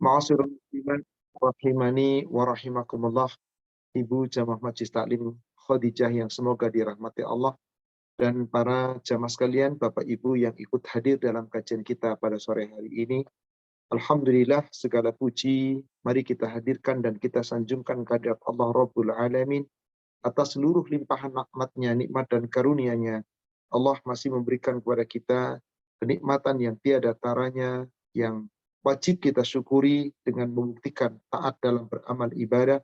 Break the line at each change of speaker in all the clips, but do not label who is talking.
Ma'asyiral muslimin rahimani wa rahimakumullah. Ibu jamaah Majelis Taklim Khadijah yang semoga dirahmati Allah, dan para jamaah sekalian, Bapak Ibu yang ikut hadir dalam kajian kita pada sore hari ini. Alhamdulillah, segala puji mari kita hadirkan dan kita sanjungkan kehadirat Allah Rabbul Alamin atas seluruh limpahan nikmat-Nya, nikmat dan karunia-Nya. Allah masih memberikan kepada kita kenikmatan yang tiada taranya, yang wajib kita syukuri dengan membuktikan taat dalam beramal ibadah.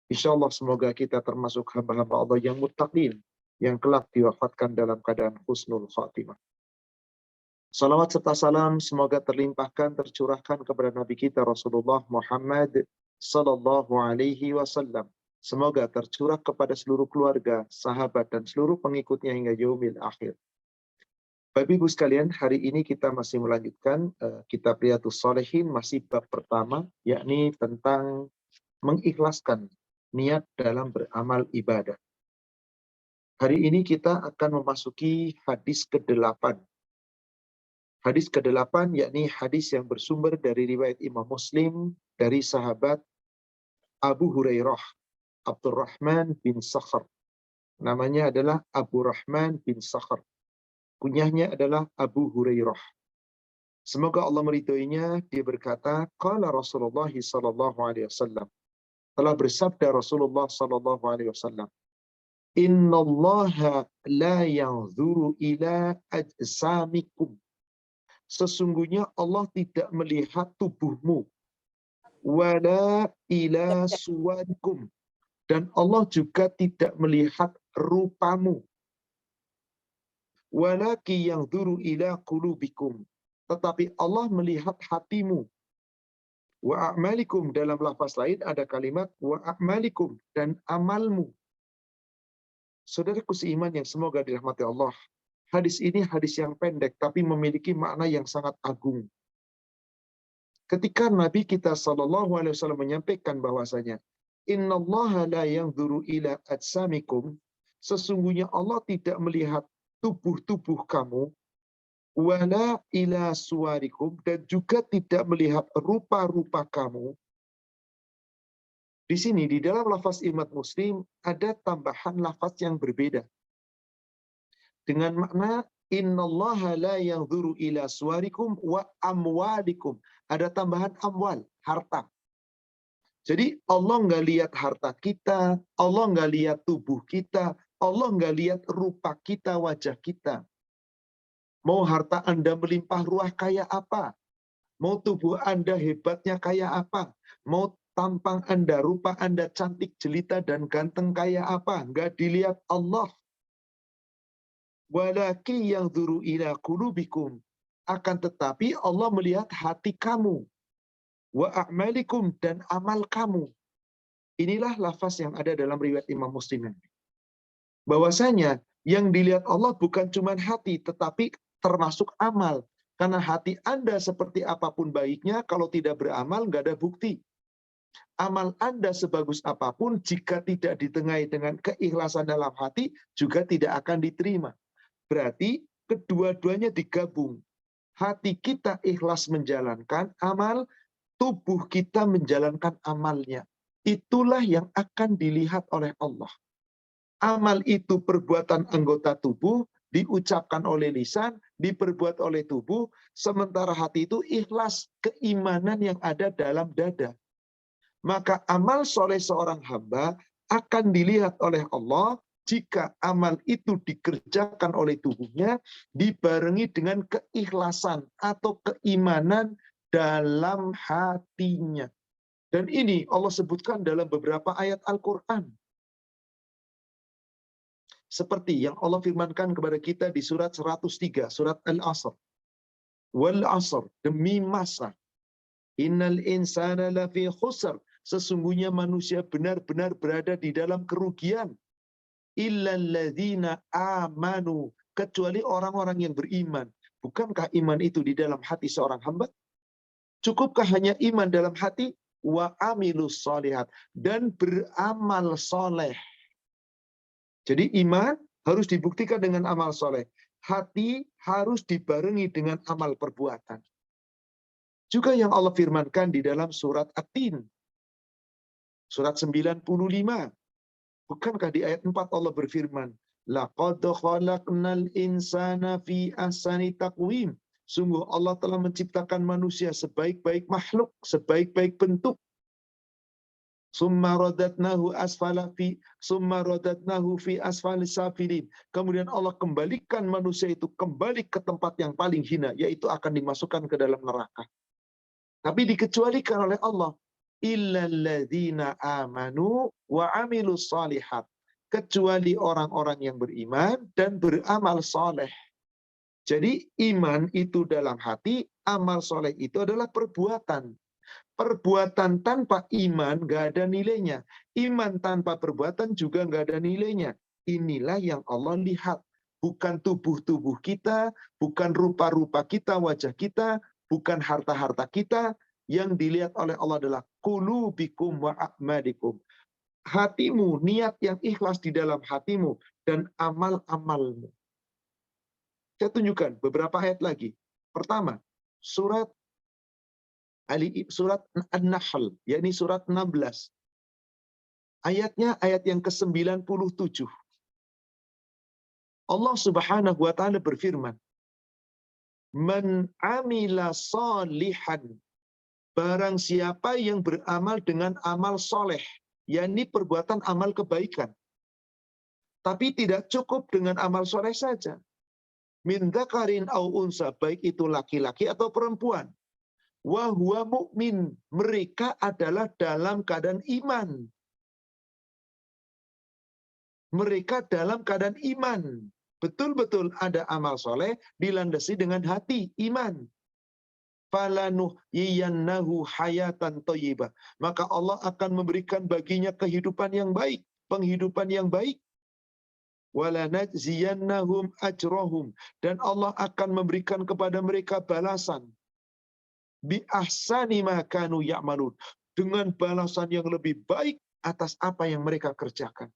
Insya Allah semoga kita termasuk hamba-hamba Allah yang muttaqin, yang kelak diwafatkan dalam keadaan husnul khatimah. Salawat serta salam semoga terlimpahkan, tercurahkan kepada Nabi kita Rasulullah Muhammad Sallallahu Alaihi Wasallam. Semoga tercurah kepada seluruh keluarga, sahabat, dan seluruh pengikutnya hingga yaumil akhir. Bapak Ibu sekalian, hari ini kita masih melanjutkan kitab Riyadhus Shalihin, masih bab pertama, yakni tentang mengikhlaskan niat dalam beramal ibadah. Hari ini kita akan memasuki hadis ke-8. Hadis ke-8 yakni hadis yang bersumber dari riwayat Imam Muslim dari sahabat Abu Hurairah, Abdurrahman bin Sakhr. Namanya adalah Abu Rahman bin Sakhr. Kunyahnya adalah Abu Hurairah. Semoga Allah meridhoinya. Dia berkata, qala Rasulullah sallallahu alaihi wasallam. Telah bersabda Rasulullah sallallahu alaihi wasallam, "Innallaha la yanzuru ila ajsamikum." Sesungguhnya Allah tidak melihat tubuhmu. Wala ila suwarikum. Dan Allah juga tidak melihat rupamu. Walaki yanzuru ila qulubikum. Tetapi Allah melihat hatimu. Wa a'malikum, dalam lafaz lain ada kalimat wa a'malikum, dan amalmu. Saudaraku seiman yang semoga dirahmati Allah, hadis ini hadis yang pendek tapi memiliki makna yang sangat agung. Ketika Nabi kita sallallahu alaihi wasallam menyampaikan bahwasanya innallaha la yanzuru ila ajsamikum, sesungguhnya Allah tidak melihat tubuh-tubuh kamu, wala ila suwarikum, dan juga tidak melihat rupa-rupa kamu. Di sini di dalam lafaz Imam Muslim ada tambahan lafaz yang berbeda dengan makna innallaha la yanzuru ila suwarikum wa amwalikum. Ada tambahan amwal, harta. Jadi Allah nggak lihat harta kita, Allah nggak lihat tubuh kita, Allah nggak lihat rupa kita, wajah kita. Mau harta Anda melimpah ruah kayak apa? Mau tubuh Anda hebatnya kayak apa? Mau tampang Anda, rupa Anda cantik, jelita, dan ganteng kayak apa? Nggak dilihat Allah. Walaki yanzuru ila qulubikum. Akan tetapi Allah melihat hati kamu. Wa a'malikum, dan amal kamu. Inilah lafaz yang ada dalam riwayat Imam Muslim. Bahwasanya yang dilihat Allah bukan cuma hati, tetapi termasuk amal. Karena hati Anda seperti apapun baiknya, kalau tidak beramal, nggak ada bukti. Amal Anda sebagus apapun, jika tidak ditengahi dengan keikhlasan dalam hati, juga tidak akan diterima. Berarti kedua-duanya digabung. Hati kita ikhlas menjalankan amal, tubuh kita menjalankan amalnya. Itulah yang akan dilihat oleh Allah. Amal itu perbuatan anggota tubuh, diucapkan oleh lisan, diperbuat oleh tubuh, sementara hati itu ikhlas, keimanan yang ada dalam dada. Maka amal soleh seorang hamba akan dilihat oleh Allah jika amal itu dikerjakan oleh tubuhnya, dibarengi dengan keikhlasan atau keimanan dalam hatinya. Dan ini Allah sebutkan dalam beberapa ayat Al-Quran. Seperti yang Allah firmankan kepada kita di surat 103, surat Al-Asr. Wal asr, demi masa. Innal insana lafi khusr. Sesungguhnya manusia benar-benar berada di dalam kerugian. Illal ladzina amanu. Kecuali orang-orang yang beriman. Bukankah iman itu di dalam hati seorang hamba? Cukupkah hanya iman dalam hati? Wa amilus sholihat. Dan beramal soleh. Jadi iman harus dibuktikan dengan amal soleh. Hati harus dibarengi dengan amal perbuatan. Juga yang Allah firmankan di dalam surat At-Tin, surat 95. Bukankah di ayat 4 Allah berfirman, laqad khalaqnal insana fi ahsani taqwim. Sungguh Allah telah menciptakan manusia sebaik-baik makhluk, sebaik-baik bentuk. Summa radatnahu fi asfali safilin. Kemudian Allah kembalikan manusia itu kembali ke tempat yang paling hina, yaitu akan dimasukkan ke dalam neraka. Tapi dikecualikan oleh Allah, illalladzina amanu wa amilus shalihat. Kecuali orang-orang yang beriman dan beramal soleh. Jadi iman itu dalam hati, amal soleh itu adalah perbuatan. Perbuatan tanpa iman gak ada nilainya. Iman tanpa perbuatan juga gak ada nilainya. Inilah yang Allah lihat. Bukan tubuh-tubuh kita, bukan rupa-rupa kita, wajah kita, bukan harta-harta kita. Yang dilihat oleh Allah adalah qulubikum wa a'malikum. Hatimu, niat yang ikhlas di dalam hatimu, dan amal-amalmu. Saya tunjukkan beberapa ayat lagi. Pertama, surat An-Nahl, yakni surat 16. Ayatnya ayat yang ke-97. Allah Subhanahu wa taala berfirman, "Man amila salihan." Barang siapa yang beramal dengan amal soleh, yakni perbuatan amal kebaikan. Tapi tidak cukup dengan amal soleh saja. Min dzakarin au unsa, baik itu laki-laki atau perempuan. Wa huwa mu'min, mereka adalah dalam keadaan iman. Mereka dalam keadaan iman. Betul-betul ada amal soleh dilandasi dengan hati, iman. Falanuhyiyannahu hayatan thayyibah. Maka Allah akan memberikan baginya kehidupan yang baik, penghidupan yang baik. Walanajziyannahum ajrahum, dan Allah akan memberikan kepada mereka balasan bi ahsani ma kanu ya'malun, dengan balasan yang lebih baik atas apa yang mereka kerjakan.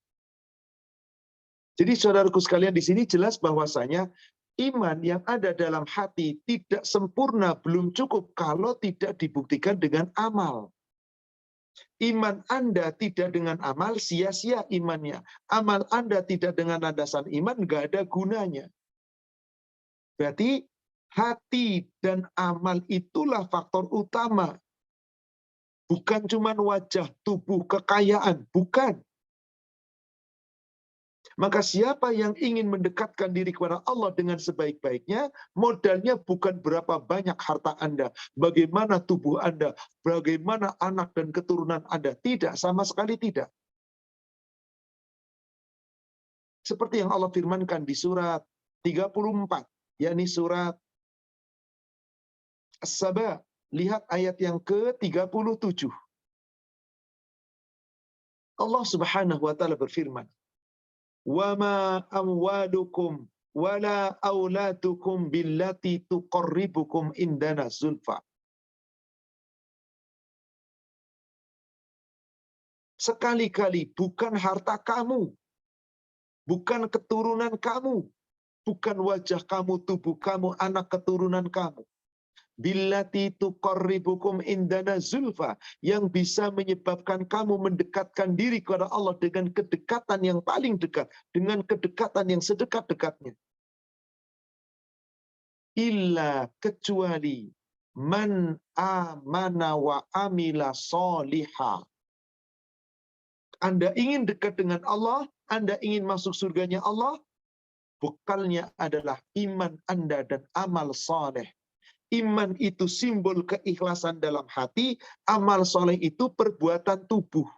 Jadi saudaraku sekalian, di sini jelas bahwasanya iman yang ada dalam hati tidak sempurna, belum cukup kalau tidak dibuktikan dengan amal. Iman Anda tidak dengan amal, sia-sia imannya. Amal Anda tidak dengan landasan iman, nggak ada gunanya. Berarti hati dan amal itulah faktor utama. Bukan cuma wajah, tubuh, kekayaan. Bukan. Maka siapa yang ingin mendekatkan diri kepada Allah dengan sebaik-baiknya, modalnya bukan berapa banyak harta Anda, bagaimana tubuh Anda, bagaimana anak dan keturunan Anda. Tidak, sama sekali tidak. Seperti yang Allah firmankan di surat 34, yakni surat As-Saba. Lihat ayat yang ke-37. Allah Subhanahu wa taala berfirman, "Wama amwalukum wala auladukum billati tuqarribukum indana zulfa." Sekali-kali bukan harta kamu, bukan keturunan kamu, bukan wajah kamu, tubuh kamu, anak keturunan kamu. Billati tuqarribukum indana zulfa, yang bisa menyebabkan kamu mendekatkan diri kepada Allah dengan kedekatan yang paling dekat, dengan kedekatan yang sedekat-dekatnya. Illa, kecuali man amana wa amila soliha. Anda ingin dekat dengan Allah, Anda ingin masuk surganya Allah, bekalnya adalah iman Anda dan amal soleh. Iman itu simbol keikhlasan dalam hati, amal soleh itu perbuatan tubuh.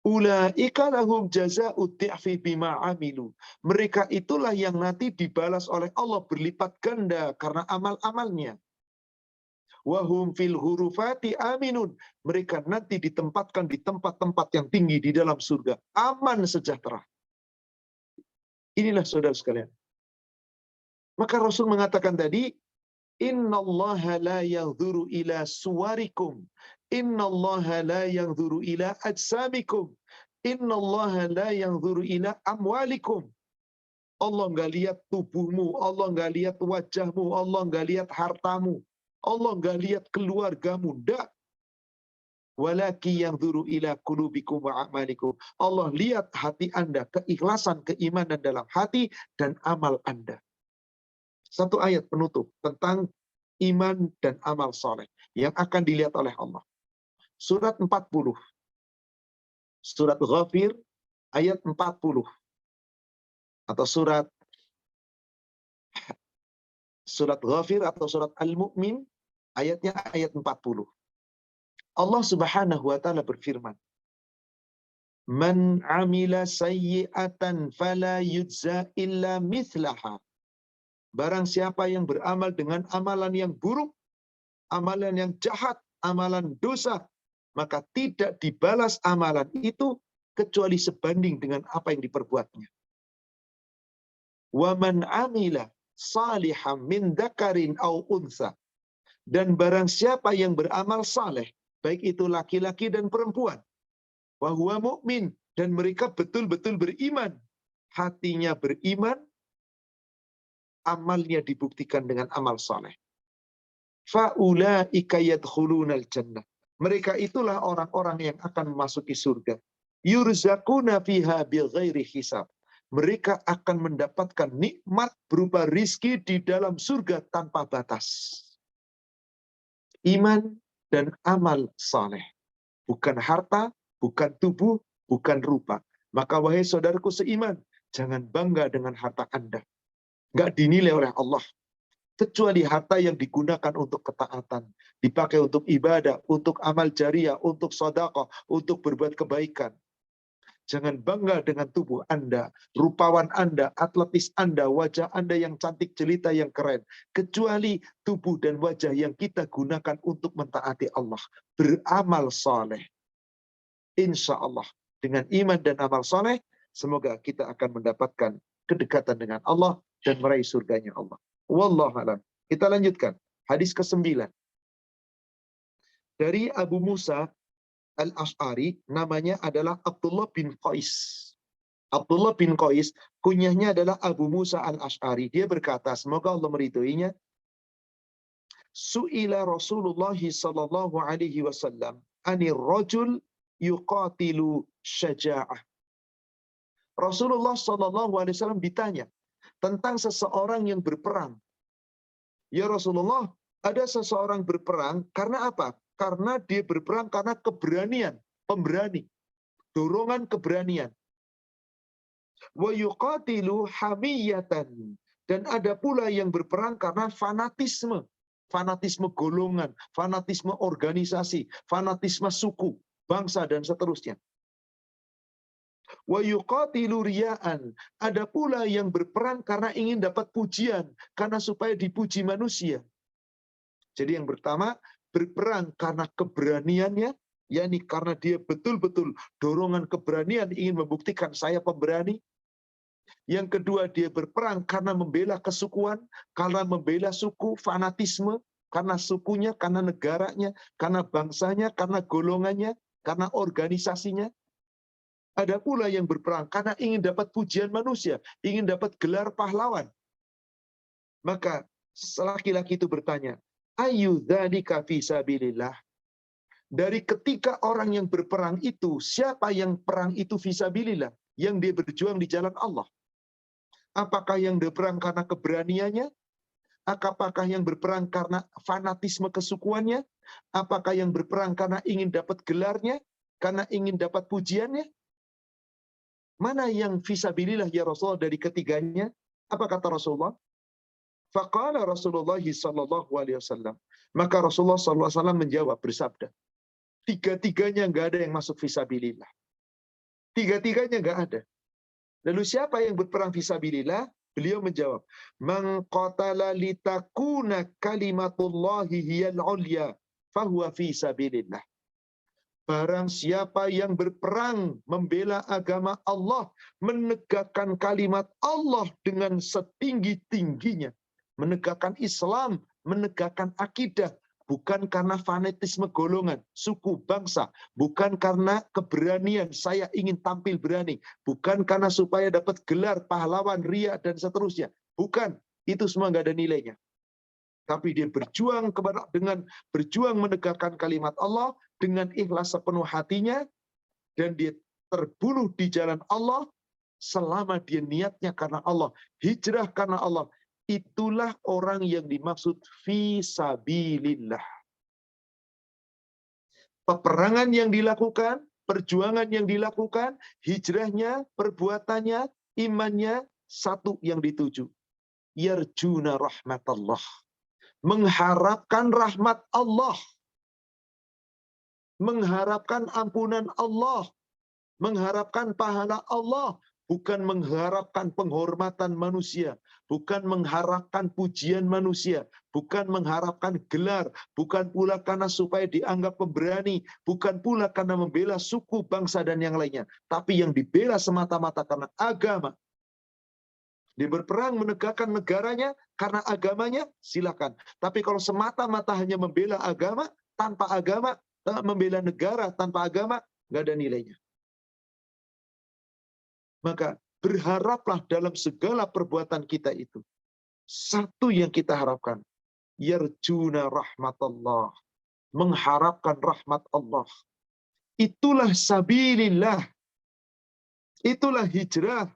Ulaika lahum jazaa'ud di'fi bima amilu. Mereka itulah yang nanti dibalas oleh Allah berlipat ganda karena amal-amalnya. Wahum fil hurufati aminun. Mereka nanti ditempatkan di tempat-tempat yang tinggi di dalam surga. Aman sejahtera. Inilah saudara sekalian. Maka Rasul mengatakan tadi, innallaha la yanzuru ila suwarikum, innallaha la yanzuru ila ajsamikum, innallaha la yanzuru ila amwalikum. Allah nggak lihat tubuhmu, Allah nggak lihat wajahmu, Allah nggak lihat hartamu, Allah nggak lihat keluargamu. Nggak. Walaki yanzuru ila qulubikum wa a'malikum. Allah lihat hati Anda, keikhlasan, keimanan dalam hati dan amal Anda. Satu ayat penutup tentang iman dan amal soleh yang akan dilihat oleh Allah. Surat 40. Surat Ghafir ayat 40. Atau surat Ghafir atau surat Al-Mu'min ayatnya ayat 40. Allah Subhanahu wa taala berfirman, "Man 'amila sayyi'atan fala yujza illa mithlaha." Barang siapa yang beramal dengan amalan yang buruk, amalan yang jahat, amalan dosa, maka tidak dibalas amalan itu kecuali sebanding dengan apa yang diperbuatnya. Wa man 'amila salihan min dzakarin aw untha. Dan barang siapa yang beramal saleh, baik itu laki-laki dan perempuan, wa huwa mu'min, dan mereka betul-betul beriman, hatinya beriman, amalnya dibuktikan dengan amal saleh. Faulaika yadkhulunal jannah. Mereka itulah orang-orang yang akan memasuki surga. Yurzaquna fiha bighairi hisab. Mereka akan mendapatkan nikmat berupa rizki di dalam surga tanpa batas. Iman dan amal saleh. Bukan harta, bukan tubuh, bukan rupa. Maka wahai saudaraku seiman, jangan bangga dengan harta Anda. Nggak dinilai oleh Allah. Kecuali harta yang digunakan untuk ketaatan. Dipakai untuk ibadah, untuk amal jariah, untuk sedekah, untuk berbuat kebaikan. Jangan bangga dengan tubuh Anda, rupawan Anda, atletis Anda, wajah Anda yang cantik jelita, yang keren. Kecuali tubuh dan wajah yang kita gunakan untuk mentaati Allah. Beramal saleh. Insya Allah. Dengan iman dan amal saleh, semoga kita akan mendapatkan kedekatan dengan Allah dan meraih surganya Allah. Wallahu a'lam. Kita lanjutkan. Hadis ke-9. Dari Abu Musa Al-Ash'ari, namanya adalah Abdullah bin Qais. Abdullah bin Qais, kunyahnya adalah Abu Musa Al-Ash'ari. Dia berkata, semoga Allah meridhoinya, Su'ila Rasulullah sallallahu alaihi wasallam anir rajul yuqatilu syaja'ah. Rasulullah sallallahu alaihi wasallam ditanya tentang seseorang yang berperang. Ya Rasulullah, ada seseorang berperang karena apa? Karena dia berperang karena keberanian, pemberani, dorongan keberanian. Wa yuqatilu hamiyatan. Dan ada pula yang berperang karena fanatisme. Fanatisme golongan, fanatisme organisasi, fanatisme suku, bangsa, dan seterusnya. Wa yuqatilu riya'an. Ada pula yang berperang karena ingin dapat pujian, karena supaya dipuji manusia. Jadi yang pertama, berperang karena keberaniannya, yakni karena dia betul-betul dorongan keberanian ingin membuktikan saya pemberani. Yang kedua, dia berperang karena membela kesukuan, karena membela suku, fanatisme, karena sukunya, karena negaranya, karena bangsanya, karena golongannya, karena organisasinya. Ada pula yang berperang karena ingin dapat pujian manusia, ingin dapat gelar pahlawan. Maka laki-laki itu bertanya, ayu dzalika fi sabilillah. Dari ketika orang yang berperang itu, siapa yang perang itu fi sabilillah? Yang dia berjuang di jalan Allah. Apakah yang berperang karena keberaniannya? Apakah yang berperang karena fanatisme kesukuannya? Apakah yang berperang karena ingin dapat gelarnya? Karena ingin dapat pujiannya? Mana yang fisabilillah ya Rasulullah dari ketiganya? Apa kata Rasulullah? Faqala Rasulullah sallallahu alaihi wasallam. Maka Rasulullah sallallahu alaihi wasallam menjawab bersabda, tiga-tiganya enggak ada yang masuk fisabilillah. Tiga-tiganya enggak ada. Lalu siapa yang berperang fisabilillah? Beliau menjawab, "Man qatala litakuna kalimatullahi hiyal ulya, fahuwa fisabilillah." Barang siapa yang berperang membela agama Allah, menegakkan kalimat Allah dengan setinggi-tingginya, menegakkan Islam, menegakkan akidah, bukan karena fanatisme golongan, suku, bangsa, bukan karena keberanian, saya ingin tampil berani, bukan karena supaya dapat gelar pahlawan, ria, dan seterusnya. Bukan, itu semua nggak ada nilainya. Tapi dia berjuang dengan berjuang menegakkan kalimat Allah dengan ikhlas sepenuh hatinya, dan dia terbunuh di jalan Allah selama dia niatnya karena Allah, hijrah karena Allah. Itulah orang yang dimaksud fi sabilillah. Peperangan yang dilakukan, perjuangan yang dilakukan, hijrahnya, perbuatannya, imannya, satu yang dituju. Yarjuna rahmatallah. Mengharapkan rahmat Allah. Mengharapkan ampunan Allah. Mengharapkan pahala Allah. Bukan mengharapkan penghormatan manusia, bukan mengharapkan pujian manusia, bukan mengharapkan gelar, bukan pula karena supaya dianggap pemberani, bukan pula karena membela suku, bangsa, dan yang lainnya. Tapi yang dibela semata-mata karena agama. Dia berperang menegakkan negaranya karena agamanya, silakan. Tapi kalau semata-mata hanya membela agama, tanpa agama, membela negara tanpa agama, nggak ada nilainya. Maka berharaplah dalam segala perbuatan kita itu. Satu yang kita harapkan. Yarjuna rahmatullah. Mengharapkan rahmat Allah. Itulah sabilillah. Itulah hijrah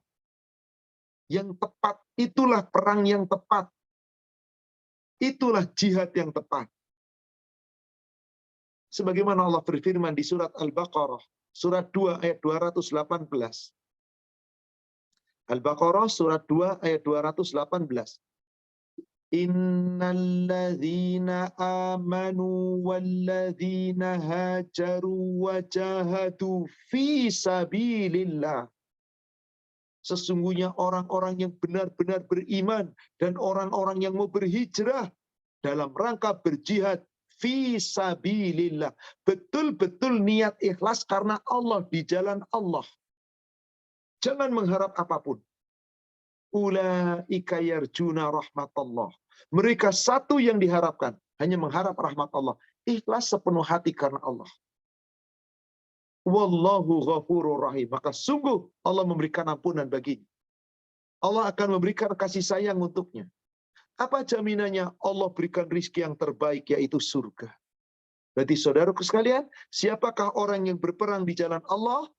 yang tepat. Itulah perang yang tepat. Itulah jihad yang tepat. Sebagaimana Allah berfirman di surat Al-Baqarah. Surat 2 ayat 218. Al-Baqarah surat 2 ayat 218. Innalladzina amanu walladzina hajaru wajahadu fi sabilillah. Sesungguhnya orang-orang yang benar-benar beriman dan orang-orang yang mau berhijrah dalam rangka berjihad fi sabilillah. Betul-betul niat ikhlas karena Allah, di jalan Allah. Jangan mengharap apapun. Ulaika yarjuna rahmatullah. Mereka satu yang diharapkan, hanya mengharap rahmat Allah. Ikhlas sepenuh hati karena Allah. Wallahu ghafurur rahim. Maka sungguh Allah memberikan ampunan baginya. Allah akan memberikan kasih sayang untuknya. Apa jaminannya? Allah berikan rizki yang terbaik, yaitu surga. Berarti saudaraku sekalian, siapakah orang yang berperang di jalan Allah?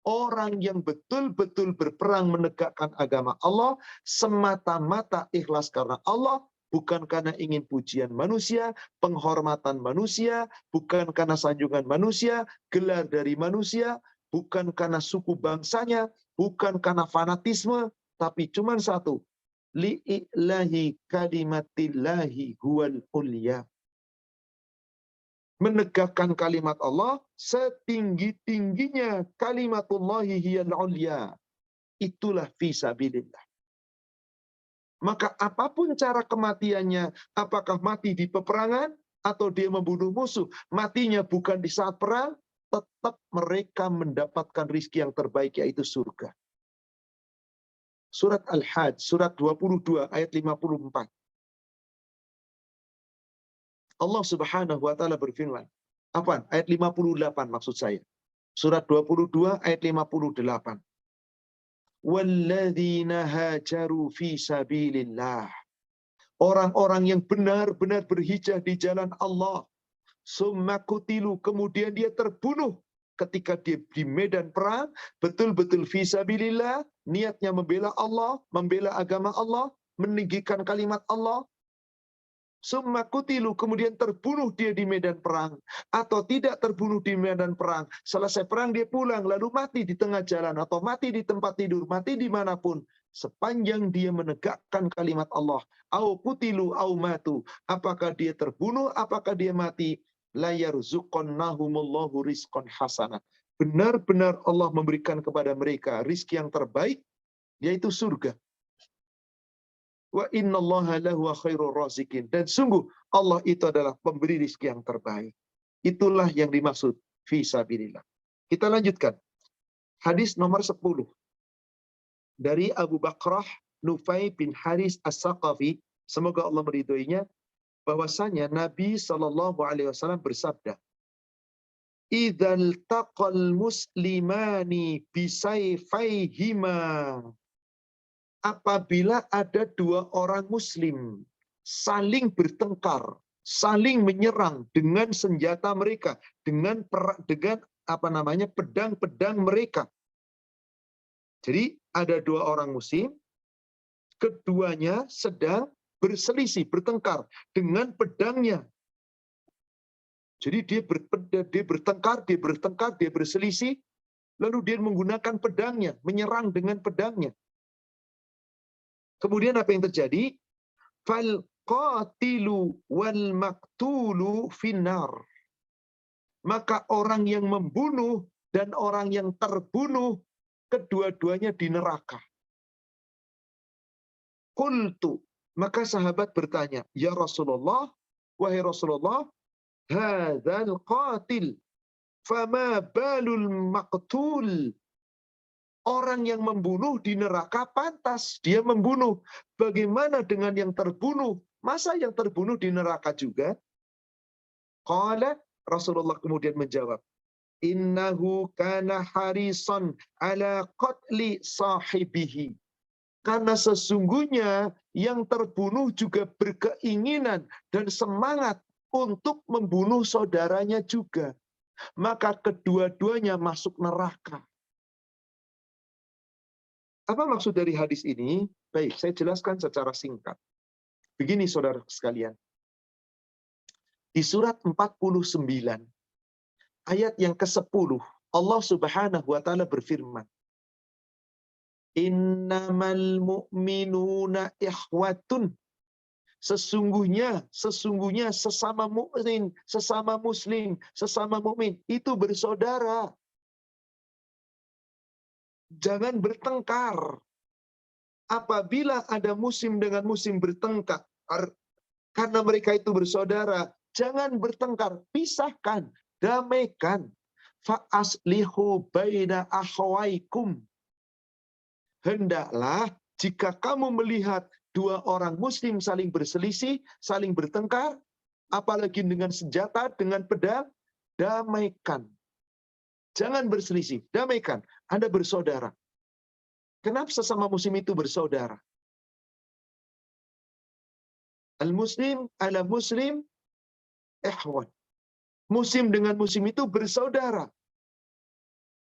Orang yang betul-betul berperang menegakkan agama Allah, semata-mata ikhlas karena Allah, bukan karena ingin pujian manusia, penghormatan manusia, bukan karena sanjungan manusia, gelar dari manusia, bukan karena suku bangsanya, bukan karena fanatisme, tapi cuma satu. Li'ilahi kalimatillahi huwal ulya. Menegakkan kalimat Allah setinggi-tingginya, kalimatullahi hiyal ulya. Itulah fisabilillah. Maka apapun cara kematiannya, apakah mati di peperangan atau dia membunuh musuh, matinya bukan di saat perang, tetap mereka mendapatkan rizki yang terbaik, yaitu surga. Surat Al-Hajj, surat 22 ayat 54. Allah Subhanahu wa taala berfirman. Apa? Ayat 58 maksud saya. Surat 22 ayat 58. Walladzina hajaru fi sabilillah. Orang-orang yang benar-benar berhijrah di jalan Allah. Summa kutilu, kemudian dia terbunuh ketika dia di medan perang, betul-betul fi sabilillah, niatnya membela Allah, membela agama Allah, meninggikan kalimat Allah. Summa kutilu, kemudian terbunuh dia di medan perang. Atau tidak terbunuh di medan perang. Selesai perang dia pulang, lalu mati di tengah jalan. Atau mati di tempat tidur, mati dimanapun. Sepanjang dia menegakkan kalimat Allah. Au kutilu au matu. Apakah dia terbunuh, apakah dia mati. La yarzuqannahumullahu rizqan hasanah. Benar-benar Allah memberikan kepada mereka rizki yang terbaik, yaitu surga. Wa innallaha lahu khairur raziqin. Dan sungguh Allah itu adalah pemberi rizki yang terbaik. Itulah yang dimaksud fi sabilillah. Kita lanjutkan. Hadis nomor 10. Dari Abu Bakrah Nufai bin Haris As-Saqafi, semoga Allah meridhoinya, bahwasanya Nabi Shallallahu Alaihi Wasallam bersabda, "Idzal taqal muslimani bisayfaihima." Apabila ada dua orang muslim saling bertengkar, saling menyerang dengan senjata mereka, dengan pedang-pedang mereka. Jadi ada dua orang muslim, keduanya sedang berselisih, bertengkar dengan pedangnya. Jadi dia bertengkar, dia berselisih, lalu dia menggunakan pedangnya, menyerang dengan pedangnya. Kemudian apa yang terjadi? Fal qatilu wal maktulu finnar. Maka orang yang membunuh dan orang yang terbunuh, kedua-duanya di neraka. Qultu, maka sahabat bertanya, ya Rasulullah, wahai Rasulullah, hadzal qatil, fama balul maqtul. Orang yang membunuh di neraka pantas, dia membunuh. Bagaimana dengan yang terbunuh? Masa yang terbunuh di neraka juga? Qala, Rasulullah kemudian menjawab, innahu kana harisan ala qatli sahibihi. Karena sesungguhnya yang terbunuh juga berkeinginan dan semangat untuk membunuh saudaranya juga. Maka kedua-duanya masuk neraka. Apa maksud dari hadis ini? Baik, saya jelaskan secara singkat. Begini saudara sekalian. Di surat 49, ayat yang ke-10, Allah Subhanahu wa taala berfirman, innamal mu'minuna ikhwatun. Sesungguhnya sesama mukmin, sesama muslim, sesama mukmin itu bersaudara. Jangan bertengkar. Apabila ada muslim dengan muslim bertengkar, karena mereka itu bersaudara, jangan bertengkar, pisahkan, damaikan. Fa'aslihu baina akhwaikum. Hendaklah jika kamu melihat dua orang muslim saling berselisih, saling bertengkar, apalagi dengan senjata, dengan pedang, damaikan. Jangan berselisih, damaikan. Anda bersaudara. Kenapa sesama muslim itu bersaudara? Al-muslim ala muslim ikhwan. Muslim dengan muslim itu bersaudara.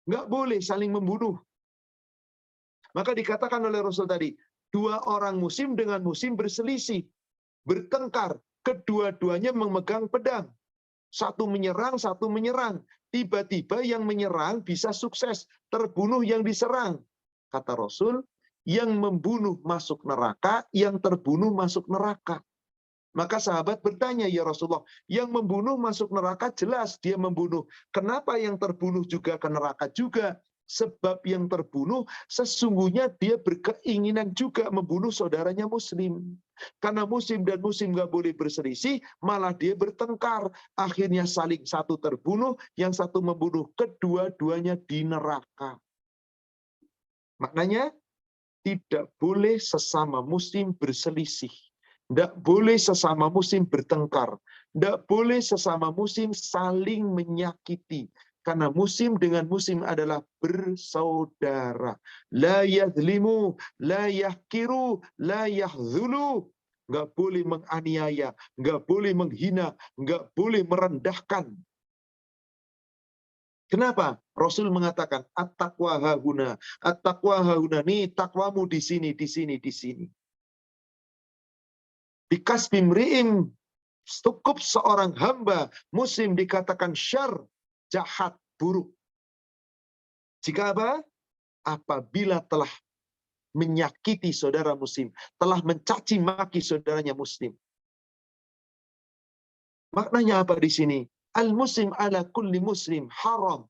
Nggak boleh saling membunuh. Maka dikatakan oleh Rasul tadi, dua orang muslim dengan muslim berselisih, bertengkar, kedua-duanya memegang pedang. Satu menyerang, satu menyerang. Tiba-tiba yang menyerang bisa sukses, terbunuh yang diserang. Kata Rasul, yang membunuh masuk neraka, yang terbunuh masuk neraka. Maka sahabat bertanya, ya Rasulullah, yang membunuh masuk neraka jelas dia membunuh. Kenapa yang terbunuh juga ke neraka juga? Sebab yang terbunuh sesungguhnya dia berkeinginan juga membunuh saudaranya muslim. Karena muslim dan muslim nggak boleh berselisih, malah dia bertengkar. Akhirnya saling satu terbunuh, yang satu membunuh, kedua-duanya di neraka. Maknanya tidak boleh sesama muslim berselisih. Tidak boleh sesama muslim bertengkar. Tidak boleh sesama muslim saling menyakiti. Karena muslim dengan muslim adalah bersaudara. La yadlimu, la yahkiru, la yahzulu. Nggak boleh menganiaya, nggak boleh menghina, nggak boleh merendahkan. Kenapa? Rasul mengatakan, at-taqwa hahuna, at-taqwa hahuna, nih takwamu di sini, di sini, di sini. Bikas bimri'im, cukup seorang hamba muslim dikatakan syar, jahat, buruk. Jika apa? Apabila telah menyakiti saudara muslim, telah mencaci maki saudaranya muslim. Maknanya apa di sini? Al-muslim ala kulli muslim haram.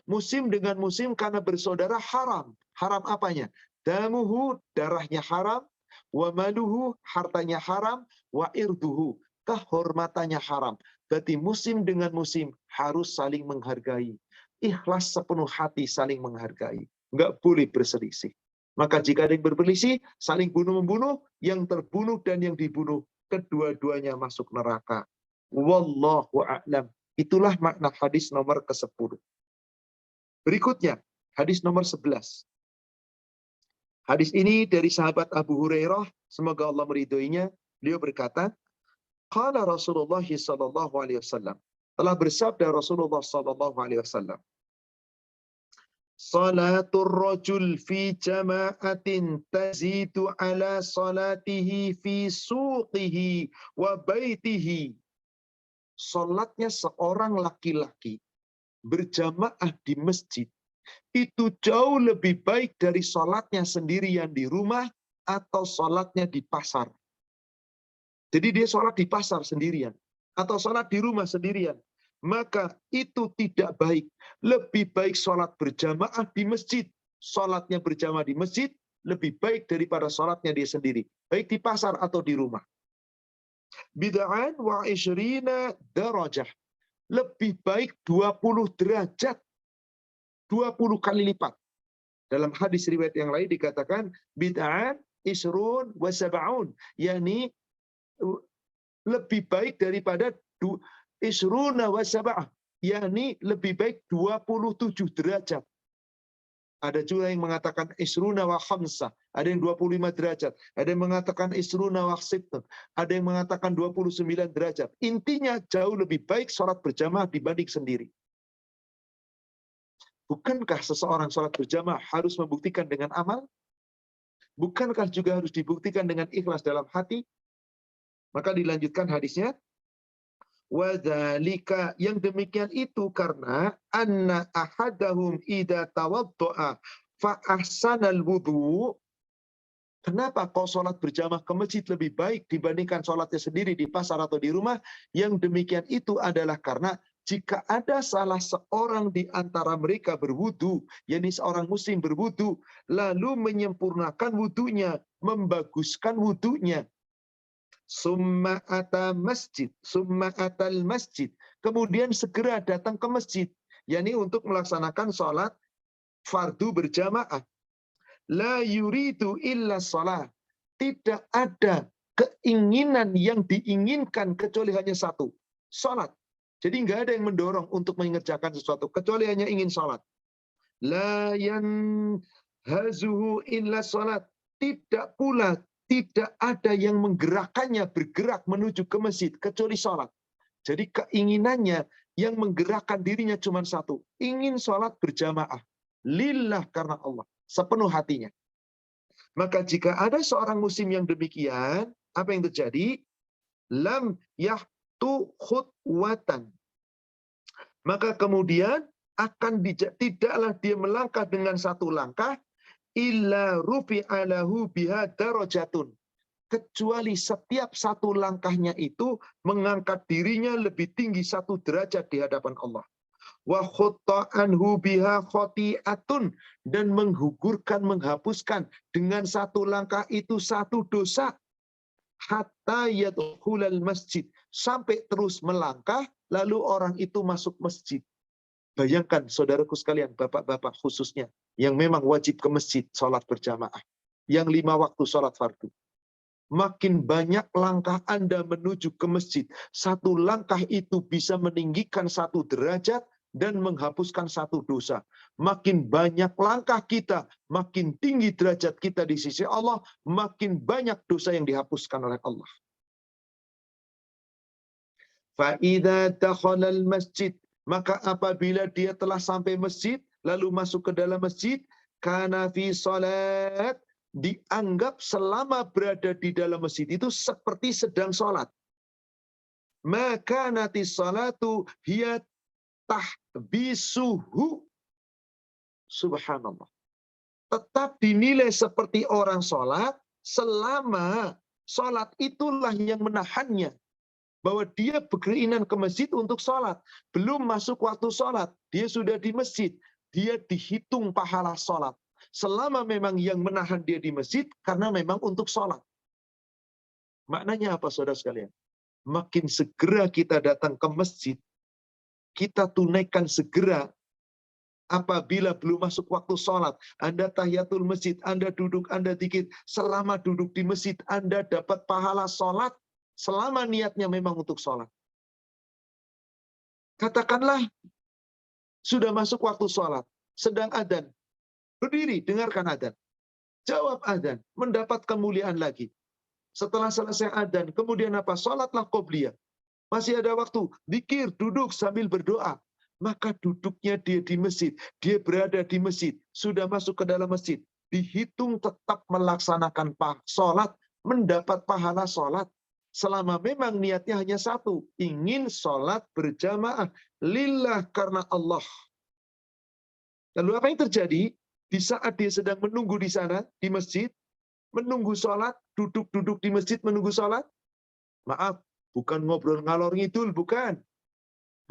Muslim dengan muslim karena bersaudara haram. Haram apanya? Damuhu, darahnya haram. Wa maluhu, hartanya haram. Wa irduhu, kehormatannya haram. Berarti muslim dengan muslim harus saling menghargai. Ikhlas sepenuh hati saling menghargai. Enggak boleh berselisih. Maka jika ada yang berselisih, saling bunuh-membunuh, yang terbunuh dan yang dibunuh kedua-duanya masuk neraka. Wallahu a'lam. Itulah makna hadis nomor ke-10. Berikutnya, hadis nomor 11. Hadis ini dari sahabat Abu Hurairah, semoga Allah meridhoinya. Beliau berkata, qala Rasulullah sallallahu alaihi wasallam. Telah bersabda Rasulullah sallallahu alaihi wasallam, salatul rajul fi jama'atin tazidu ala salatihi fi suqihi wa baitihi. Salatnya seorang laki-laki berjamaah di masjid itu jauh lebih baik dari salatnya sendirian di rumah atau salatnya di pasar. Jadi dia salat di pasar sendirian atau salat di rumah sendirian, maka itu tidak baik. Lebih baik salat berjamaah di masjid. Salatnya berjamaah di masjid lebih baik daripada salatnya dia sendiri, baik di pasar atau di rumah. Bid'an wa isyrina darajah. Lebih baik 20 derajat. 20 kali lipat. Dalam hadis riwayat yang lain dikatakan bid'an isrun wa sab'un, yakni lebih baik daripada isruna wa sab'ah, yakni lebih baik 27 derajat. Ada juga yang mengatakan isruna wa khamsah, ada yang 25 derajat, ada yang mengatakan isruna wa sittun, ada yang mengatakan 29 derajat. Intinya jauh lebih baik sholat berjamaah dibanding sendiri. Bukankah seseorang sholat berjamaah harus membuktikan dengan amal? Bukankah juga harus dibuktikan dengan ikhlas dalam hati? Maka dilanjutkan hadisnya, wadzalika, yang demikian itu karena anna ahadahum idza tawaddaa fa ahsanal wudu. Kenapa kau sholat berjamaah ke masjid lebih baik dibandingkan sholatnya sendiri di pasar atau di rumah? Yang demikian itu adalah karena jika ada salah seorang di antara mereka berwudu, yakni seorang muslim berwudu, lalu menyempurnakan wudunya, membaguskan wudunya, summa atal masjid, kemudian segera datang ke masjid, yakni untuk melaksanakan sholat fardu berjamaah. La yuridu illa sholat, tidak ada keinginan yang diinginkan kecuali hanya satu, sholat. Jadi nggak ada yang mendorong untuk mengerjakan sesuatu kecuali hanya ingin sholat. La yanhazuhu illa sholat, tidak pula tidak ada yang menggerakkannya bergerak menuju ke masjid kecuali sholat. Jadi keinginannya yang menggerakkan dirinya cuma satu, ingin sholat berjamaah. Lillah, karena Allah, sepenuh hatinya. Maka jika ada seorang muslim yang demikian, apa yang terjadi? Lam yahtu khutwatan. Maka kemudian tidaklah dia melangkah dengan satu langkah, illa rufi'alahu biha darajatun, kecuali setiap satu langkahnya itu mengangkat dirinya lebih tinggi satu derajat di hadapan Allah. Wa khutta'anhu biha khoti'atun, dan menghapuskan dengan satu langkah itu satu dosa. Hatta yadkhulal masjid, sampai terus melangkah lalu orang itu masuk masjid. Bayangkan saudaraku sekalian, bapak-bapak khususnya, yang memang wajib ke masjid sholat berjamaah, yang 5 waktu sholat fardu. Makin banyak langkah Anda menuju ke masjid, satu langkah itu bisa meninggikan satu derajat dan menghapuskan satu dosa. Makin banyak langkah kita, makin tinggi derajat kita di sisi Allah, makin banyak dosa yang dihapuskan oleh Allah. Fa'idha dakhalal masjid, maka apabila dia telah sampai masjid, lalu masuk ke dalam masjid, kana fi salat, dianggap selama berada di dalam masjid itu seperti sedang sholat. Maka nanti salatu hiya tahbisuhu. Subhanallah. Tetap dinilai seperti orang sholat selama sholat itulah yang menahannya. Bahwa dia berkeinginan ke masjid untuk sholat. Belum masuk waktu sholat, dia sudah di masjid. Dia dihitung pahala sholat. Selama memang yang menahan dia di masjid, karena memang untuk sholat. Maknanya apa saudara sekalian? Makin segera kita datang ke masjid, kita tunaikan segera. Apabila belum masuk waktu sholat, Anda tahiyatul masjid, Anda duduk, Anda dzikir. Selama duduk di masjid, Anda dapat pahala sholat selama niatnya memang untuk sholat. Katakanlah sudah masuk waktu sholat, sedang adzan, berdiri dengarkan adzan, jawab adzan, mendapat kemuliaan lagi. Setelah selesai adzan, kemudian apa? Sholatlah qobliyah. Masih ada waktu, zikir, duduk sambil berdoa. Maka duduknya dia di masjid, dia berada di masjid, sudah masuk ke dalam masjid, dihitung tetap melaksanakan sholat, mendapat pahala sholat. Selama memang niatnya hanya satu, ingin sholat berjamaah, lillah, karena Allah. Lalu apa yang terjadi? Di saat dia sedang menunggu di sana, di masjid, menunggu sholat, duduk-duduk di masjid menunggu sholat, maaf, bukan ngobrol ngalor ngidul, bukan.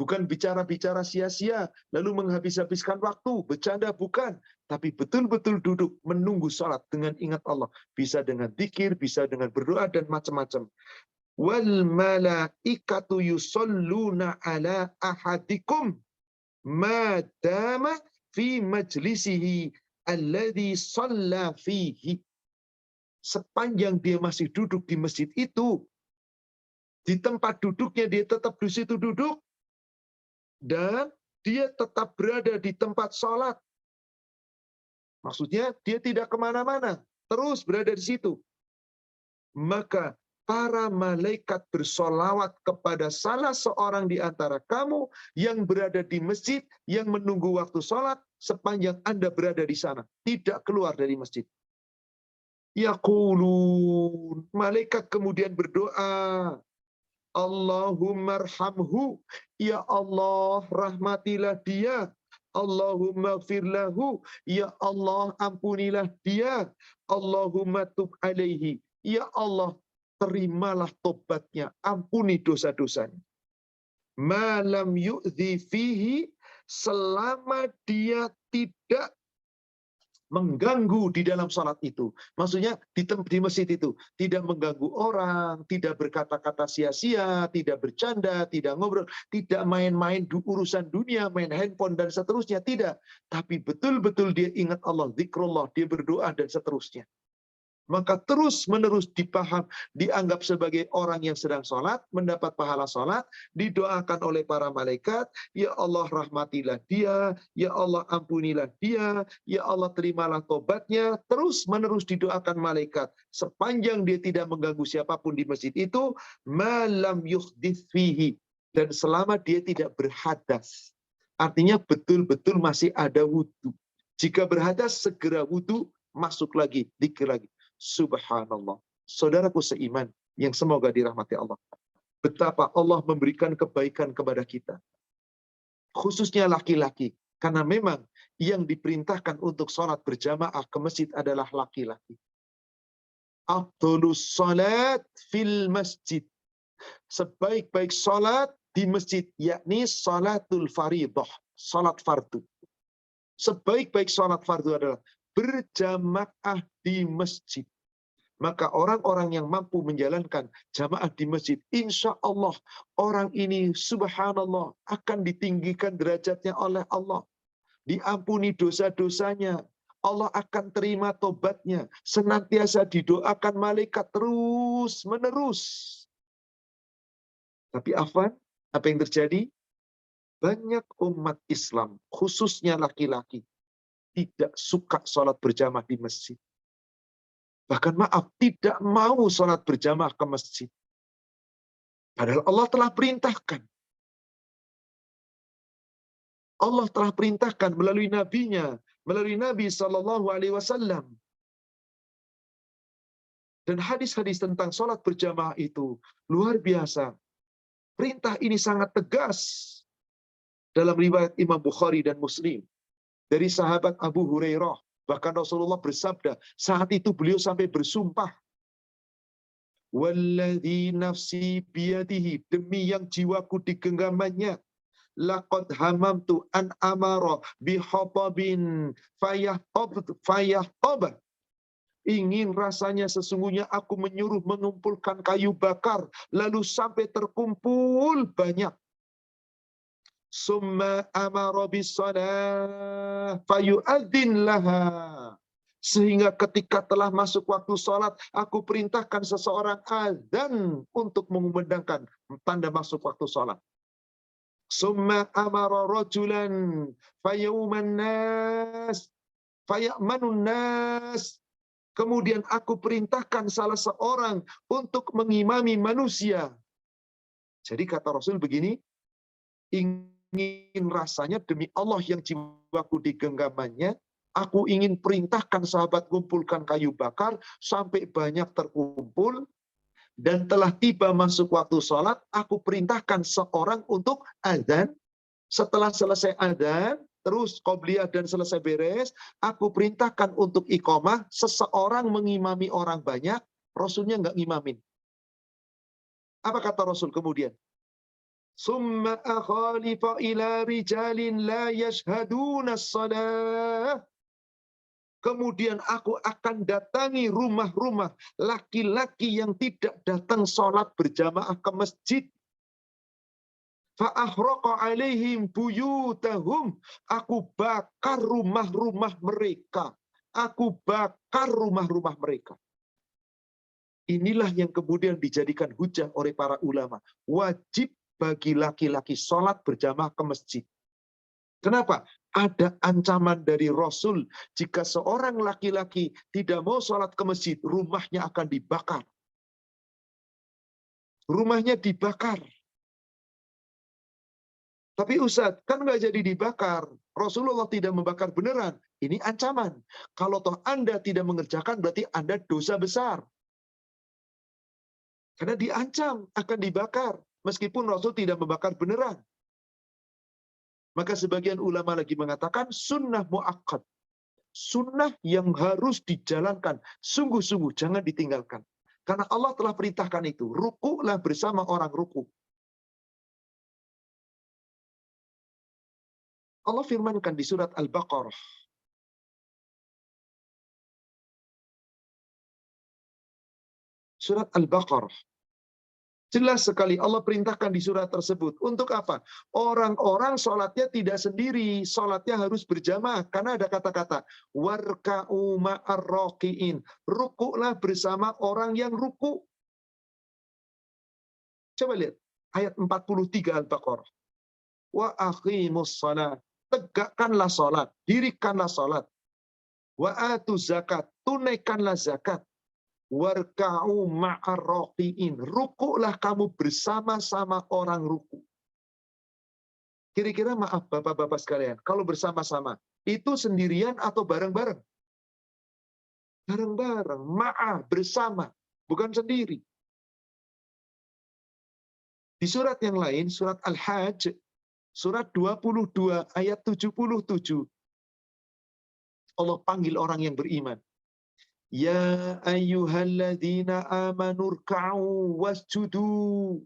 Bukan bicara-bicara sia-sia, lalu menghabis-habiskan waktu, bercanda, bukan. Tapi betul-betul duduk menunggu sholat dengan ingat Allah. Bisa dengan dzikir, bisa dengan berdoa, dan macam-macam. Wal malaikatu yusalluna ala ahadikum madama fi majlisihi alladhi shalla fihi. Sepanjang dia masih duduk di masjid itu, di tempat duduknya dia tetap di situ duduk, dan dia tetap berada di tempat sholat. Maksudnya dia tidak kemana-mana, terus berada di situ. Maka para malaikat bersolawat kepada salah seorang di antara kamu yang berada di masjid, yang menunggu waktu sholat, sepanjang Anda berada di sana, tidak keluar dari masjid. Yaqulun, malaikat kemudian berdoa, Allahumma arhamhu, ya Allah rahmatilah dia. Allahumma firlahu, ya Allah ampunilah dia. Allahumma tub alaihi, ya Allah terimalah tobatnya, ampuni dosa-dosanya. Malam yu'dhi fihi, selama dia tidak mengganggu di dalam salat itu. Maksudnya di masjid itu tidak mengganggu orang, tidak berkata-kata sia-sia, tidak bercanda, tidak ngobrol, tidak main-main urusan dunia, main handphone dan seterusnya, tidak. Tapi betul-betul dia ingat Allah, zikrullah, dia berdoa dan seterusnya. Maka terus-menerus dipaham, dianggap sebagai orang yang sedang sholat, mendapat pahala sholat, didoakan oleh para malaikat, ya Allah rahmatilah dia, ya Allah ampunilah dia, ya Allah terimalah tobatnya, terus-menerus didoakan malaikat. Sepanjang dia tidak mengganggu siapapun di masjid itu, malam yuhdits fihi, dan selama dia tidak berhadas. Artinya betul-betul masih ada wudhu. Jika berhadas, segera wudhu, masuk lagi, dzikir lagi. Subhanallah. Saudaraku seiman yang semoga dirahmati Allah. Betapa Allah memberikan kebaikan kepada kita. Khususnya laki-laki. Karena memang yang diperintahkan untuk sholat berjamaah ke masjid adalah laki-laki. Afdhalus sholat fil masjid. Sebaik-baik sholat di masjid, yakni sholatul faridah, sholat fardu. Sebaik-baik sholat fardu adalah berjamaah di masjid. Maka orang-orang yang mampu menjalankan jamaah di masjid, insya Allah orang ini subhanallah akan ditinggikan derajatnya oleh Allah. Diampuni dosa-dosanya. Allah akan terima tobatnya. Senantiasa didoakan malaikat terus menerus. Tapi apa yang terjadi? Banyak umat Islam, khususnya laki-laki, tidak suka sholat berjamaah di masjid. Bahkan maaf, tidak mau sholat berjamaah ke masjid. Padahal Allah telah perintahkan. Allah telah perintahkan melalui nabinya, melalui Nabi SAW. Dan hadis-hadis tentang sholat berjamaah itu luar biasa. Perintah ini sangat tegas dalam riwayat Imam Bukhari dan Muslim. Dari sahabat Abu Hurairah. Bahkan Rasulullah bersabda, saat itu beliau sampai bersumpah, walladzi nafsi biyadihi, demi yang jiwaku di genggamannya, laqad hamamtu an amara bihatabin fayahtab. Ingin rasanya sesungguhnya aku menyuruh mengumpulkan kayu bakar, lalu sampai terkumpul banyak. Summa amara bis-shalah fayu'adzin laha. Sehingga ketika telah masuk waktu sholat, aku perintahkan seseorang azan untuk mengumandangkan tanda masuk waktu sholat. Summa amara rajulan fayauman nas fayamanun nas. Kemudian aku perintahkan salah seorang untuk mengimami manusia. Jadi kata Rasul begini, ingin rasanya demi Allah yang jiwaku di genggamannya, aku ingin perintahkan sahabat kumpulkan kayu bakar sampai banyak terkumpul, dan telah tiba masuk waktu sholat, aku perintahkan seorang untuk azan. Setelah selesai azan, terus qobliyah dan selesai beres, aku perintahkan untuk iqamah, seseorang mengimami orang banyak, Rasulnya nggak ngimamin. Apa kata Rasul kemudian? Summa akhalifa ila rijalin la yashhaduna as-salah. Kemudian aku akan datangi rumah-rumah laki-laki yang tidak datang sholat berjamaah ke masjid. Fa'ahraqa alaihim buyutahum. Aku bakar rumah-rumah mereka. Aku bakar rumah-rumah mereka. Inilah yang kemudian dijadikan hujah oleh para ulama. Wajib bagi laki-laki sholat berjamaah ke masjid. Kenapa? Ada ancaman dari Rasul. Jika seorang laki-laki tidak mau sholat ke masjid, rumahnya akan dibakar. Rumahnya dibakar. Tapi Ustadz, kan nggak jadi dibakar. Rasulullah tidak membakar beneran. Ini ancaman. Kalau toh Anda tidak mengerjakan, berarti Anda dosa besar. Karena diancam akan dibakar. Meskipun Rasul tidak membakar beneran. Maka sebagian ulama lagi mengatakan sunnah mu'akkad. Sunnah yang harus dijalankan. Sungguh-sungguh, jangan ditinggalkan. Karena Allah telah perintahkan itu. Rukuklah bersama orang rukuk. Allah firmankan di surat Al-Baqarah. Surat Al-Baqarah. Jelas sekali Allah perintahkan di surat tersebut. Untuk apa? Orang-orang sholatnya tidak sendiri. Sholatnya harus berjamaah. Karena ada kata-kata. Warka'u ma'arroki'in. Rukuklah bersama orang yang ruku. Coba lihat. Ayat 43 Al-Baqarah. Wa aqimus salat. Tegakkanlah sholat. Dirikanlah sholat. Wa atu zakat. Tunaikanlah zakat. Warka'u ma'arroki'in. Rukuklah kamu bersama-sama orang ruku. Kira-kira maaf bapak-bapak sekalian, kalau bersama-sama, itu sendirian atau bareng-bareng? Bareng-bareng, ma'ah, bersama, bukan sendiri. Di surat yang lain, surat Al-Hajj, surat 22 ayat 77, Allah panggil orang yang beriman. Ya ayyuhalladzina amanurka'u wasjudu.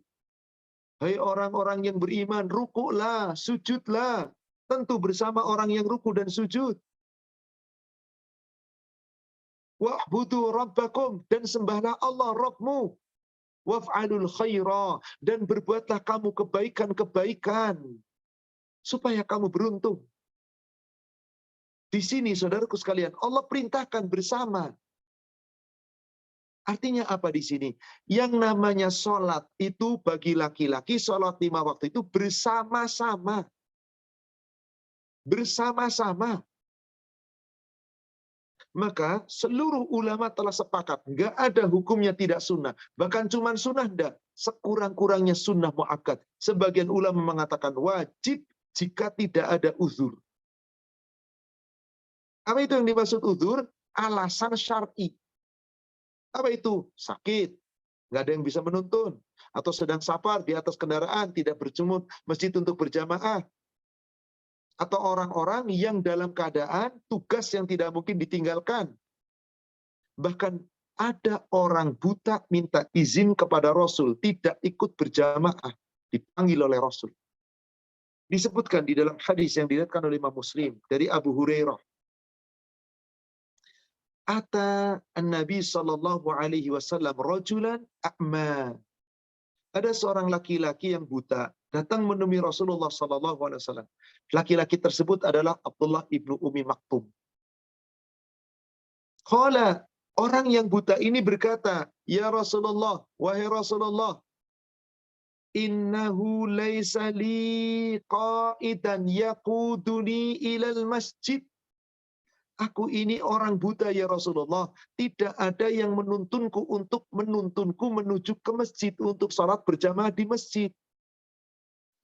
Hai orang-orang yang beriman, rukuklah, sujudlah. Tentu bersama orang yang ruku dan sujud. Wa'budu rabbakum, dan sembahlah Allah Rabbmu. Waf'alul khaira, dan berbuatlah kamu kebaikan-kebaikan. Supaya kamu beruntung. Di sini, saudaraku sekalian, Allah perintahkan bersama. Artinya apa di sini? Yang namanya sholat itu bagi laki-laki, sholat 5 waktu itu bersama-sama. Bersama-sama. Maka seluruh ulama telah sepakat. Nggak ada hukumnya tidak sunnah. Bahkan cuma sunnah enggak. Sekurang-kurangnya sunnah mu'akkad. Sebagian ulama mengatakan wajib jika tidak ada uzur. Apa itu yang dimaksud uzur? Alasan syar'i. Apa itu? Sakit, nggak ada yang bisa menuntun, atau sedang safar di atas kendaraan, tidak berjumut masjid untuk berjamaah, atau orang-orang yang dalam keadaan tugas yang tidak mungkin ditinggalkan. Bahkan ada orang buta minta izin kepada Rasul, tidak ikut berjamaah, dipanggil oleh Rasul. Disebutkan di dalam hadis yang diriwayatkan oleh Imam Muslim dari Abu Hurairah. Ata an-Nabi sallallahu alaihi wasallam rajulan a'ma. Ada seorang laki-laki yang buta datang menemui Rasulullah sallallahu alaihi wasallam. Laki-laki tersebut adalah Abdullah ibnu Umi Maktum. Qala, orang yang buta ini berkata, "Ya Rasulullah, wahai Rasulullah, innahu laisa li qa'idan yaquduni ilal masjid." Aku ini orang buta ya Rasulullah. Tidak ada yang menuntunku menuju ke masjid untuk sholat berjamaah di masjid.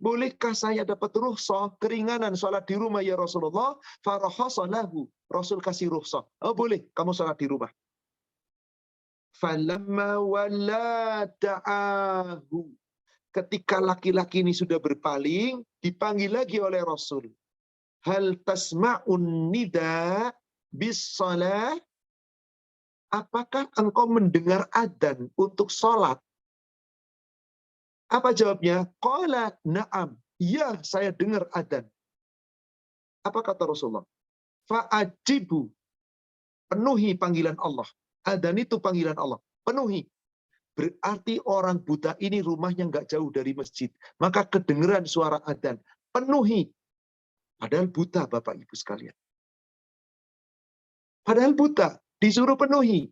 Bolehkah saya dapat rukhsah, keringanan sholat di rumah ya Rasulullah? Farahasalahu. Rasul kasih rukhsah. Oh boleh, kamu sholat di rumah. Falamma wala da'ahu. Ketika laki-laki ini sudah berpaling, dipanggil lagi oleh Rasul. Hal tasma'un nida bis salah? Apakah engkau mendengar adzan untuk sholat? Apa jawabnya? Qala na'am. Ya, saya dengar adzan. Apa kata Rasulullah? Fa'ajibu. Penuhi panggilan Allah. Adzan itu panggilan Allah. Penuhi. Berarti orang buta ini rumahnya nggak jauh dari masjid. Maka kedengeran suara adzan. Penuhi. Padahal buta Bapak Ibu sekalian. Padahal buta. Disuruh penuhi.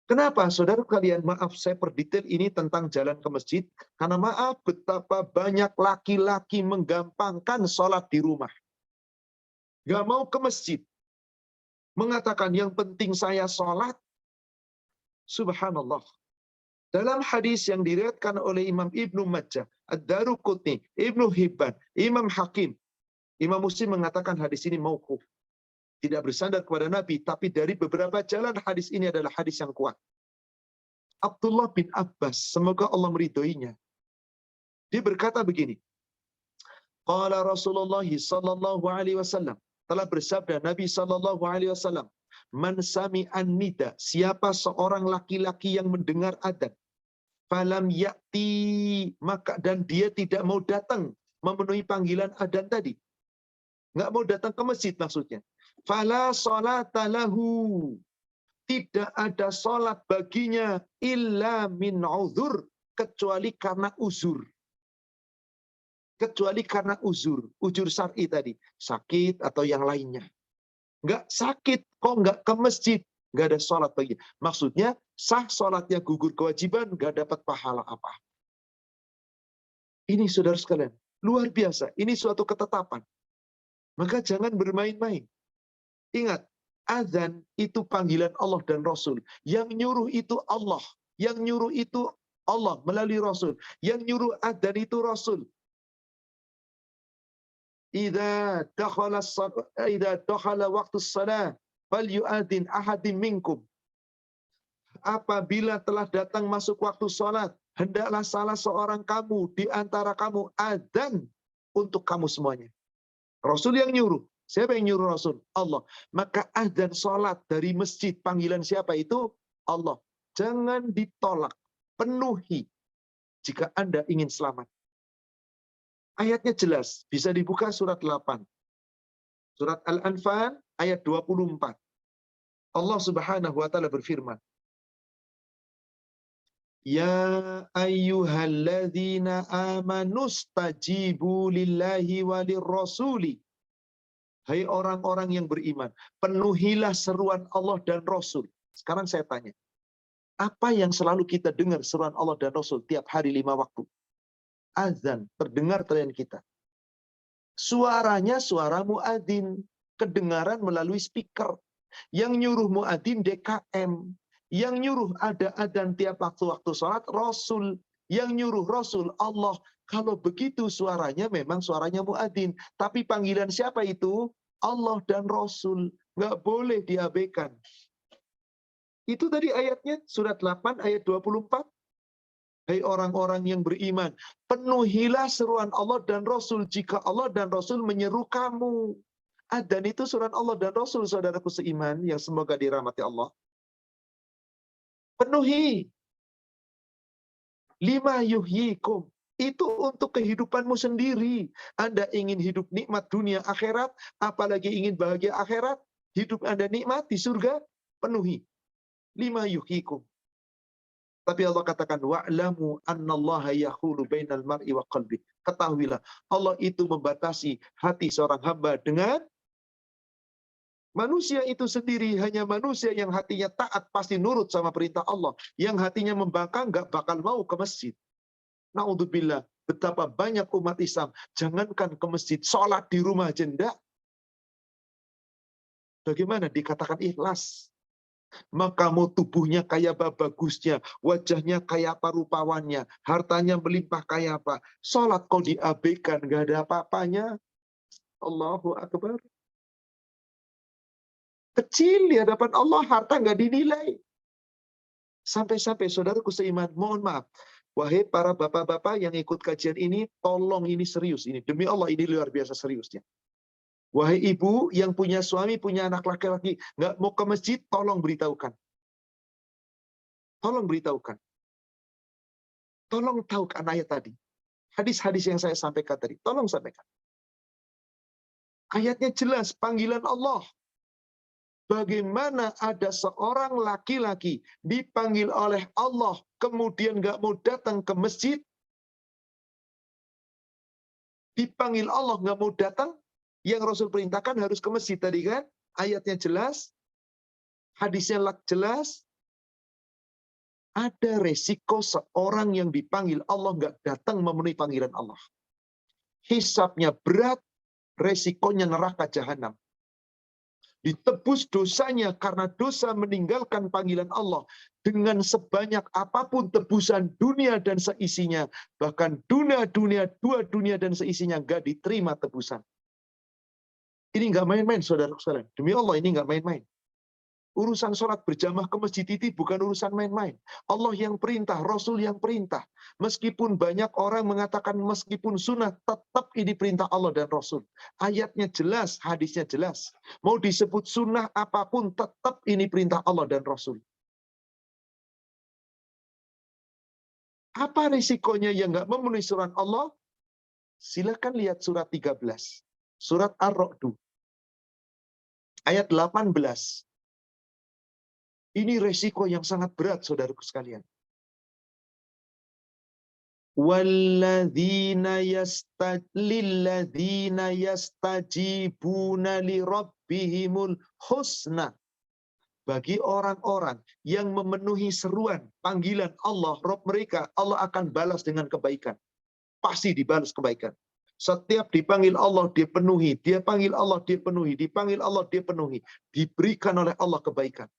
Kenapa? Saudara kalian, maaf saya perdetail ini tentang jalan ke masjid. Karena maaf betapa banyak laki-laki menggampangkan sholat di rumah. Gak mau ke masjid. Mengatakan yang penting saya sholat. Subhanallah. Dalam hadis yang diriwayatkan oleh Imam Ibnu Majah, Ad-Daruqutni, Ibnu Hibban, Imam Hakim, Imam Muslim mengatakan hadis ini mauquf. Tidak bersandar kepada Nabi, tapi dari beberapa jalan hadis ini adalah hadis yang kuat. Abdullah bin Abbas, semoga Allah meridhoinya. Dia berkata begini. Qala Rasulullah sallallahu alaihi wasallam, telah bersabda Nabi sallallahu alaihi wasallam, man sami'an nida, siapa seorang laki-laki yang mendengar adzan, falam ya'ti, maka dan dia tidak mau datang memenuhi panggilan adzan tadi. Enggak mau datang ke masjid maksudnya. Fala sholata lahu. Tidak ada sholat baginya illa min uzur, kecuali karena uzur. Kecuali karena uzur. Uzur syar'i tadi. Sakit atau yang lainnya. Enggak sakit, kok enggak ke masjid. Enggak ada sholat baginya. Maksudnya sah sholatnya, gugur kewajiban, enggak dapat pahala apa. Ini saudara sekalian, luar biasa. Ini suatu ketetapan. Maka jangan bermain-main. Ingat, azan itu panggilan Allah dan Rasul. Yang nyuruh itu Allah. Yang nyuruh itu Allah melalui Rasul. Yang nyuruh azan itu Rasul. Idza dakhala waktu shalah falyu'adzin ahadim minkum. Apabila telah datang masuk waktu sholat, hendaklah salah seorang kamu di antara kamu azan untuk kamu semuanya. Rasul yang nyuruh. Siapa yang nyuruh Rasul? Allah. Maka azan sholat dari masjid, panggilan siapa itu? Allah. Jangan ditolak. Penuhi jika Anda ingin selamat. Ayatnya jelas. Bisa dibuka surat 8. Surat Al-Anfal ayat 24. Allah subhanahu wa ta'ala berfirman. Ya ayyuhalladzina amanustajibu lillahi walirrasuli. Hai orang-orang yang beriman, penuhilah seruan Allah dan Rasul. Sekarang saya tanya, apa yang selalu kita dengar seruan Allah dan Rasul tiap hari 5 waktu? Azan, terdengar telinga kita. Suaranya suara muadzin, kedengaran melalui speaker. Yang nyuruh muadzin DKM. Yang nyuruh ada adzan tiap waktu-waktu sholat, Rasul. Yang nyuruh Rasul, Allah. Kalau begitu suaranya memang suaranya muadzin. Tapi panggilan siapa itu? Allah dan Rasul. Nggak boleh diabaikan. Itu tadi ayatnya, surat 8 ayat 24. Hai orang-orang yang beriman, penuhilah seruan Allah dan Rasul jika Allah dan Rasul menyeru kamu. Adzan itu seruan Allah dan Rasul, saudaraku seiman, yang semoga dirahmati Allah. Penuhi. Lima yuhyikum. Itu untuk kehidupanmu sendiri. Anda ingin hidup nikmat dunia akhirat, apalagi ingin bahagia akhirat, hidup Anda nikmat di surga, penuhi. Lima yuhyikum. Tapi Allah katakan, wa'lamu annallaha yahulu bainal mar'i wa qalbi. Ketahuilah, Allah itu membatasi hati seorang hamba dengan Manusia itu sendiri hanya manusia yang hatinya taat pasti nurut sama perintah Allah. Yang hatinya membangkang nggak bakal mau ke masjid. Naudzubillah, betapa banyak umat Islam jangankan ke masjid, sholat di rumah aja enggak. Bagaimana dikatakan ikhlas? Maka mau tubuhnya kayak apa bagusnya, wajahnya kayak apa rupawannya, hartanya melimpah kayak apa, sholat kau diabaikan, nggak ada apa-apanya. Allahu Akbar. Kecil di hadapan Allah, harta nggak dinilai. Sampai-sampai saudaraku seiman, mohon maaf. Wahai para bapak-bapak yang ikut kajian ini, tolong ini serius. Ini demi Allah, ini luar biasa seriusnya. Wahai ibu yang punya suami, punya anak laki-laki, nggak mau ke masjid, tolong beritahukan. Tolong beritahukan. Tolong tahukan ayat tadi. Hadis-hadis yang saya sampaikan tadi. Tolong sampaikan. Ayatnya jelas, panggilan Allah. Bagaimana ada seorang laki-laki dipanggil oleh Allah, kemudian nggak mau datang ke masjid, dipanggil Allah nggak mau datang, yang Rasul perintahkan harus ke masjid tadi kan? Ayatnya jelas, hadisnya jelas. Ada resiko seorang yang dipanggil Allah nggak datang memenuhi panggilan Allah. Hisabnya berat, resikonya neraka jahanam. Ditebus dosanya karena dosa meninggalkan panggilan Allah dengan sebanyak apapun tebusan dunia dan seisinya, bahkan dua dunia dan seisinya nggak diterima tebusan. Ini nggak main-main, saudara-saudara. Demi Allah ini nggak main-main. Urusan sholat berjamaah ke masjid itu bukan urusan main-main. Allah yang perintah, Rasul yang perintah. Meskipun banyak orang mengatakan meskipun sunnah, tetap ini perintah Allah dan Rasul. Ayatnya jelas, hadisnya jelas. Mau disebut sunnah apapun, tetap ini perintah Allah dan Rasul. Apa risikonya yang nggak memenuhi surat Allah? Silakan lihat surat 13. Surat Ar-Ra'd. Ayat 18. Ini resiko yang sangat berat, saudaraku sekalian. Walladzina yastajibuna li rabbihimul husna. Bagi orang-orang yang memenuhi seruan, panggilan Allah, Rabb mereka, Allah akan balas dengan kebaikan. Pasti dibalas kebaikan. Setiap dipanggil Allah, dia penuhi. Dia panggil Allah, dia penuhi. Dipanggil Allah, dia penuhi. Diberikan oleh Allah kebaikan.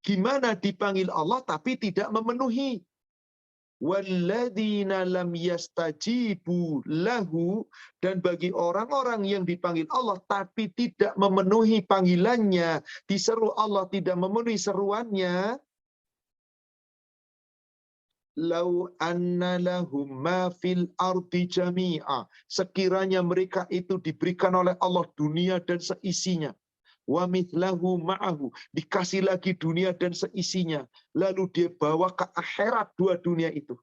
Gimana dipanggil Allah tapi tidak memenuhi? Walladzina lam yastajibu lahu, dan bagi orang-orang yang dipanggil Allah tapi tidak memenuhi panggilannya, diseru Allah tidak memenuhi seruannya, lau anna lahum ma fil ardi jami'a, sekiranya mereka itu diberikan oleh Allah dunia dan seisinya, wa mithlahu ma'ahu, dikasih lagi dunia dan seisinya, lalu dia bawa ke akhirat dua dunia itu.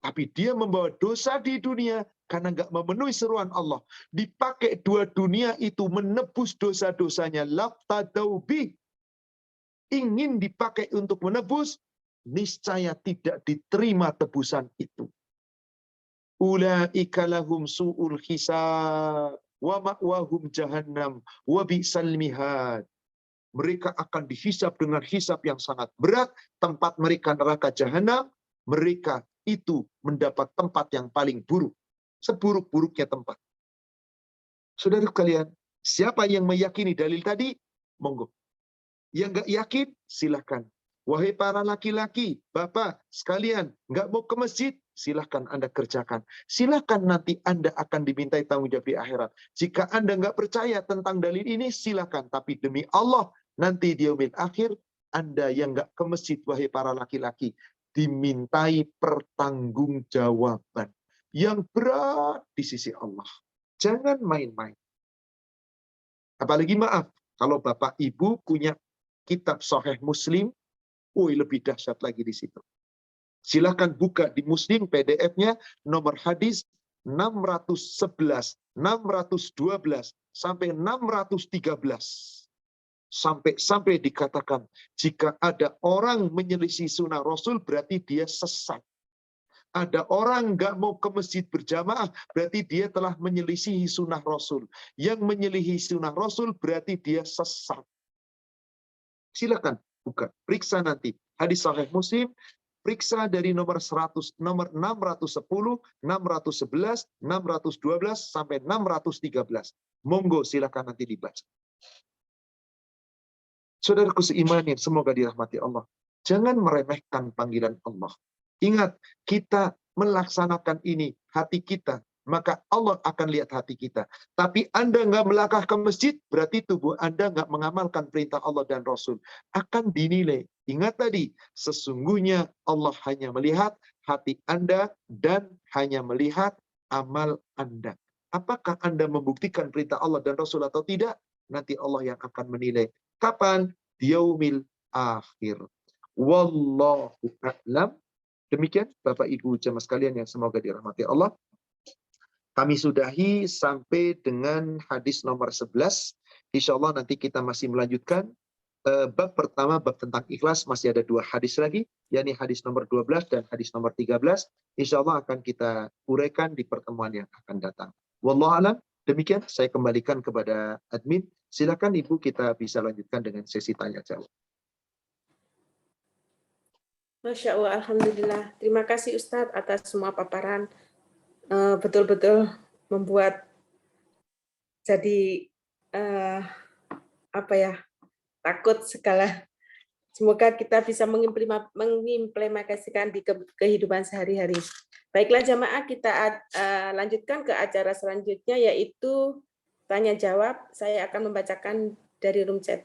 Tapi dia membawa dosa di dunia karena nggak memenuhi seruan Allah. Dipakai dua dunia itu menebus dosa-dosanya. Laftadaubi, ingin dipakai untuk menebus, niscaya tidak diterima tebusan itu. Ulaika lahum su'ul hisab wa ma'wahum jahannam wa bi'sal mihad. Mereka akan dihisab dengan hisab yang sangat berat, tempat mereka neraka jahanam, mereka itu mendapat tempat yang paling buruk, seburuk-buruknya tempat. Saudara kalian, siapa yang meyakini dalil tadi? Monggo. Yang nggak yakin, silakan. Wahai para laki-laki, bapak sekalian, nggak mau ke masjid, silahkan Anda kerjakan. Silahkan nanti Anda akan dimintai tanggung jawab di akhirat. Jika Anda nggak percaya tentang dalil ini, silahkan. Tapi demi Allah, nanti di yaumil akhir, Anda yang nggak ke masjid, wahai para laki-laki, dimintai pertanggungjawaban yang berat di sisi Allah. Jangan main-main. Apalagi maaf, kalau Bapak Ibu punya kitab Sahih Muslim, lebih dahsyat lagi di situ. Silakan buka di Muslim PDF-nya nomor hadis 611, 612 sampai 613. Sampai dikatakan jika ada orang menyelisih sunnah Rasul berarti dia sesat. Ada orang nggak mau ke masjid berjamaah, berarti dia telah menyelisihi sunnah Rasul. Yang menyelisihi sunnah Rasul berarti dia sesat. Silakan buka, periksa nanti. Hadis Sahih Muslim, periksa dari nomor 100, nomor 610, 611, 612 sampai 613. Monggo silakan nanti dibaca. Saudaraku seiman yang semoga dirahmati Allah, jangan meremehkan panggilan Allah. Ingat, kita melaksanakan ini, hati kita, maka Allah akan lihat hati kita. Tapi Anda nggak melangkah ke masjid, berarti tubuh Anda nggak mengamalkan perintah Allah dan Rasul. Akan dinilai. Ingat tadi, sesungguhnya Allah hanya melihat hati Anda dan hanya melihat amal Anda. Apakah Anda membuktikan perintah Allah dan Rasul atau tidak? Nanti Allah yang akan menilai. Kapan? Yaumil akhir. Wallahu a'lam. Demikian Bapak Ibu jamaah sekalian yang semoga dirahmati Allah. Kami sudahi sampai dengan hadis nomor 11. Insya Allah nanti kita masih melanjutkan. Bab pertama, bab tentang ikhlas, masih ada 2 hadis lagi, yakni hadis nomor 12 dan hadis nomor 13. Insya Allah akan kita uraikan di pertemuan yang akan datang. Wallahu a'lam. Demikian saya kembalikan kepada admin. Silakan Ibu, kita bisa lanjutkan dengan sesi tanya jawab.
Masya Allah, Alhamdulillah. Terima kasih Ustadz atas semua paparan. Betul-betul membuat jadi takut segala. Semoga kita bisa mengimplementasikan di kehidupan sehari-hari. Baiklah jamaah, kita lanjutkan ke acara selanjutnya, yaitu tanya jawab. Saya akan membacakan dari room chat.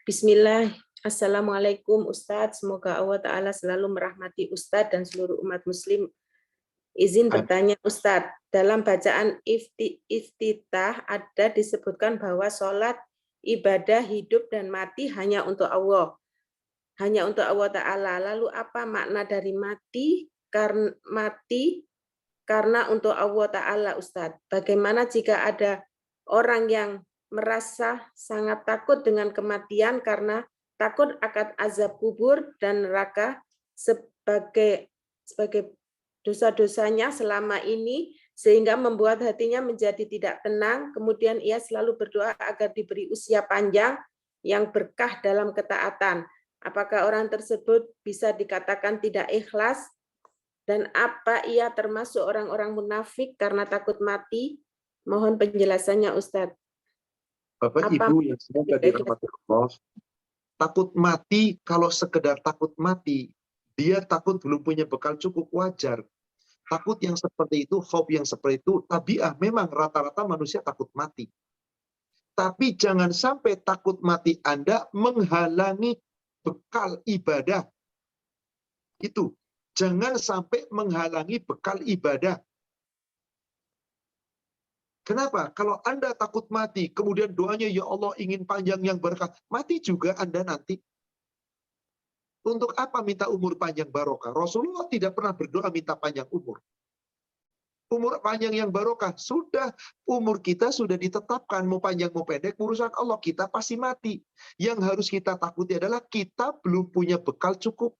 Bismillah. Assalamualaikum Ustadz. Semoga Allah Ta'ala selalu merahmati Ustadz dan seluruh umat muslim. Izin bertanya Ustadz, dalam bacaan iftitah ada disebutkan bahwa sholat, ibadah, hidup, dan mati hanya untuk Allah. Hanya untuk Allah Ta'ala. Lalu apa makna dari mati karena untuk Allah Ta'ala Ustadz? Bagaimana jika ada orang yang merasa sangat takut dengan kematian karena takut akan azab kubur dan neraka sebagai dosa-dosanya selama ini, sehingga membuat hatinya menjadi tidak tenang, kemudian ia selalu berdoa agar diberi usia panjang yang berkah dalam ketaatan. Apakah orang tersebut bisa dikatakan tidak ikhlas? Dan apa ia termasuk orang-orang munafik karena takut mati? Mohon penjelasannya Ustadz.
Bapak Ibu yang semoga dirahmati Allah, takut mati kalau sekedar takut mati, dia takut belum punya bekal cukup, wajar. Takut yang seperti itu, khauf yang seperti itu, tabiah, memang rata-rata manusia takut mati. Tapi jangan sampai takut mati Anda menghalangi bekal ibadah. Itu, jangan sampai menghalangi bekal ibadah. Kenapa? Kalau Anda takut mati, kemudian doanya, ya Allah ingin panjang yang berkah, mati juga Anda nanti. Untuk apa minta umur panjang barokah? Rasulullah tidak pernah berdoa minta panjang umur. Umur panjang yang barokah, sudah umur kita sudah ditetapkan, mau panjang mau pendek, urusan Allah, kita pasti mati. Yang harus kita takuti adalah kita belum punya bekal cukup.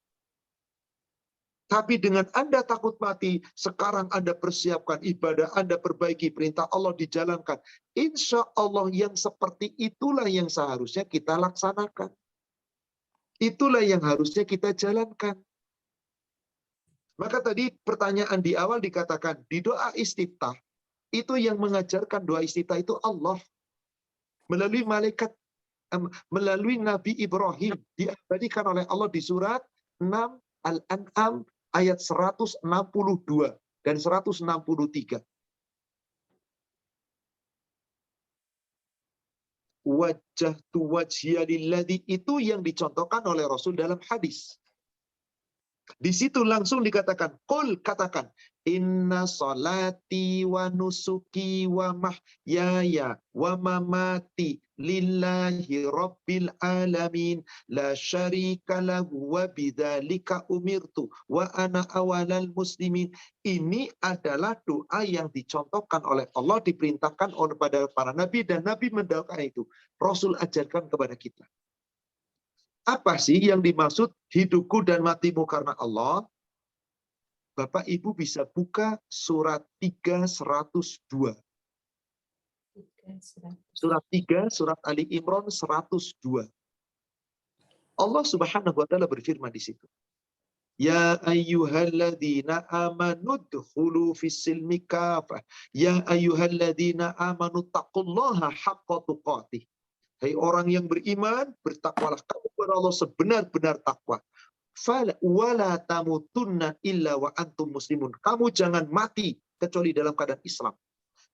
Tapi dengan Anda takut mati, sekarang Anda persiapkan ibadah, Anda perbaiki, perintah Allah dijalankan. Insya Allah yang seperti itulah yang seharusnya kita laksanakan. Itulah yang harusnya kita jalankan. Maka tadi pertanyaan di awal dikatakan, di doa istiftah, itu yang mengajarkan doa istiftah itu Allah. Melalui malaikat, melalui Nabi Ibrahim, diabadikan oleh Allah di surat 6 Al-An'am, ayat 162 dan 163. Wajjahtu wajhiya lilladzi, itu yang dicontohkan oleh Rasul dalam hadis. Di situ langsung dikatakan, qul, katakan, Inna salati wa nusuki wa mahyaya wa mamati lillahi rabbil alamin la syarika lahu wa bidzalika umirtu wa ana awalal muslimin. Ini adalah doa yang dicontohkan oleh Allah, diperintahkan oleh pada para nabi, dan nabi mendoakan itu. Rasul ajarkan kepada kita. Apa sih yang dimaksud hidupku dan matimu karena Allah? Bapak Ibu bisa buka surat 3:102. Surat 3, surat Ali Imran 102. Allah Subhanahu wa taala berfirman di situ. Ya ayyuhalladzina amanu dkhulu fis-silmi kafah. Ya ayyuhalladzina amanu taqullaha haqqa tuqatih. Hai orang yang beriman, bertakwalah kamu kepada Allah sebenar-benar takwa. Wala tamutunna illa wa antum muslimun. Kamu jangan mati kecuali dalam keadaan Islam.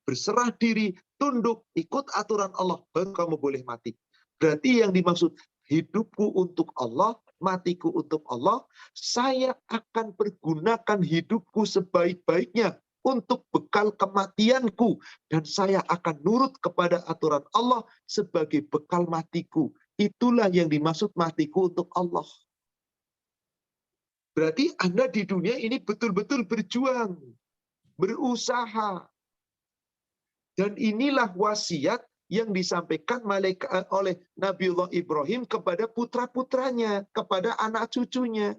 Berserah diri, tunduk, ikut aturan Allah, baru kamu boleh mati. Berarti yang dimaksud hidupku untuk Allah, matiku untuk Allah, saya akan pergunakan hidupku sebaik-baiknya untuk bekal kematianku, dan saya akan nurut kepada aturan Allah sebagai bekal matiku. Itulah yang dimaksud matiku untuk Allah. Berarti Anda di dunia ini betul-betul berjuang, berusaha. Dan inilah wasiat yang disampaikan oleh Nabiullah Ibrahim kepada putra-putranya, kepada anak cucunya.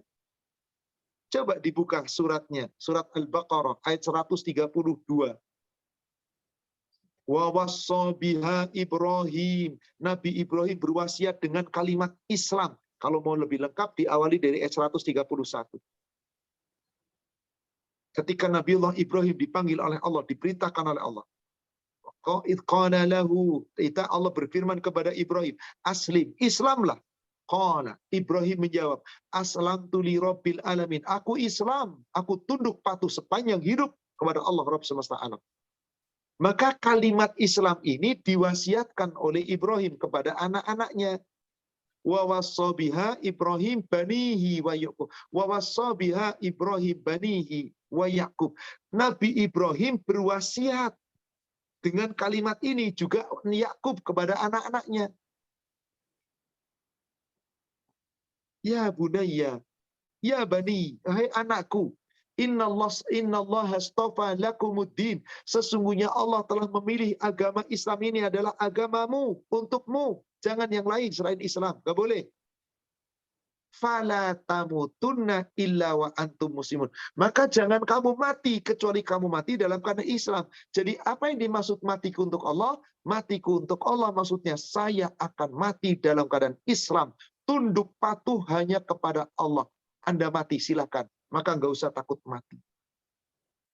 Coba dibuka suratnya, surat Al-Baqarah ayat 132. Wa wassa biha Ibrahim. Nabi Ibrahim berwasiat dengan kalimat Islam. Kalau mau lebih lengkap diawali dari ayat 131. Ketika Nabiullah Ibrahim dipanggil oleh Allah, diperintahkan oleh Allah. Qala lahu, Allah berfirman kepada Ibrahim, aslim, Islamlah. Qala, Ibrahim menjawab, aslamtu li rabbil alamin. Aku Islam, aku tunduk patuh sepanjang hidup kepada Allah Rabb semesta alam. Maka kalimat Islam ini diwasiatkan oleh Ibrahim kepada anak-anaknya. Wa wassa biha Ibrahim banihi wa Yaqub. Wa wassa biha Ibrahim banihi wa Yaqub. Nabi Ibrahim berwasiat dengan kalimat ini juga Yakub kepada anak-anaknya. Ya bunayya, ya bani, hai anakku, Innallah astafa lakumuddin. Sesungguhnya Allah telah memilih agama Islam ini adalah agamamu, untukmu. Jangan yang lain selain Islam. Gak boleh. Fala tamutunna illa wa antum muslimun. Maka jangan kamu mati kecuali kamu mati dalam keadaan Islam. Jadi apa yang dimaksud matiku untuk Allah? Matiku untuk Allah maksudnya saya akan mati dalam keadaan Islam. Tunduk patuh hanya kepada Allah. Anda mati silakan. Maka nggak usah takut mati.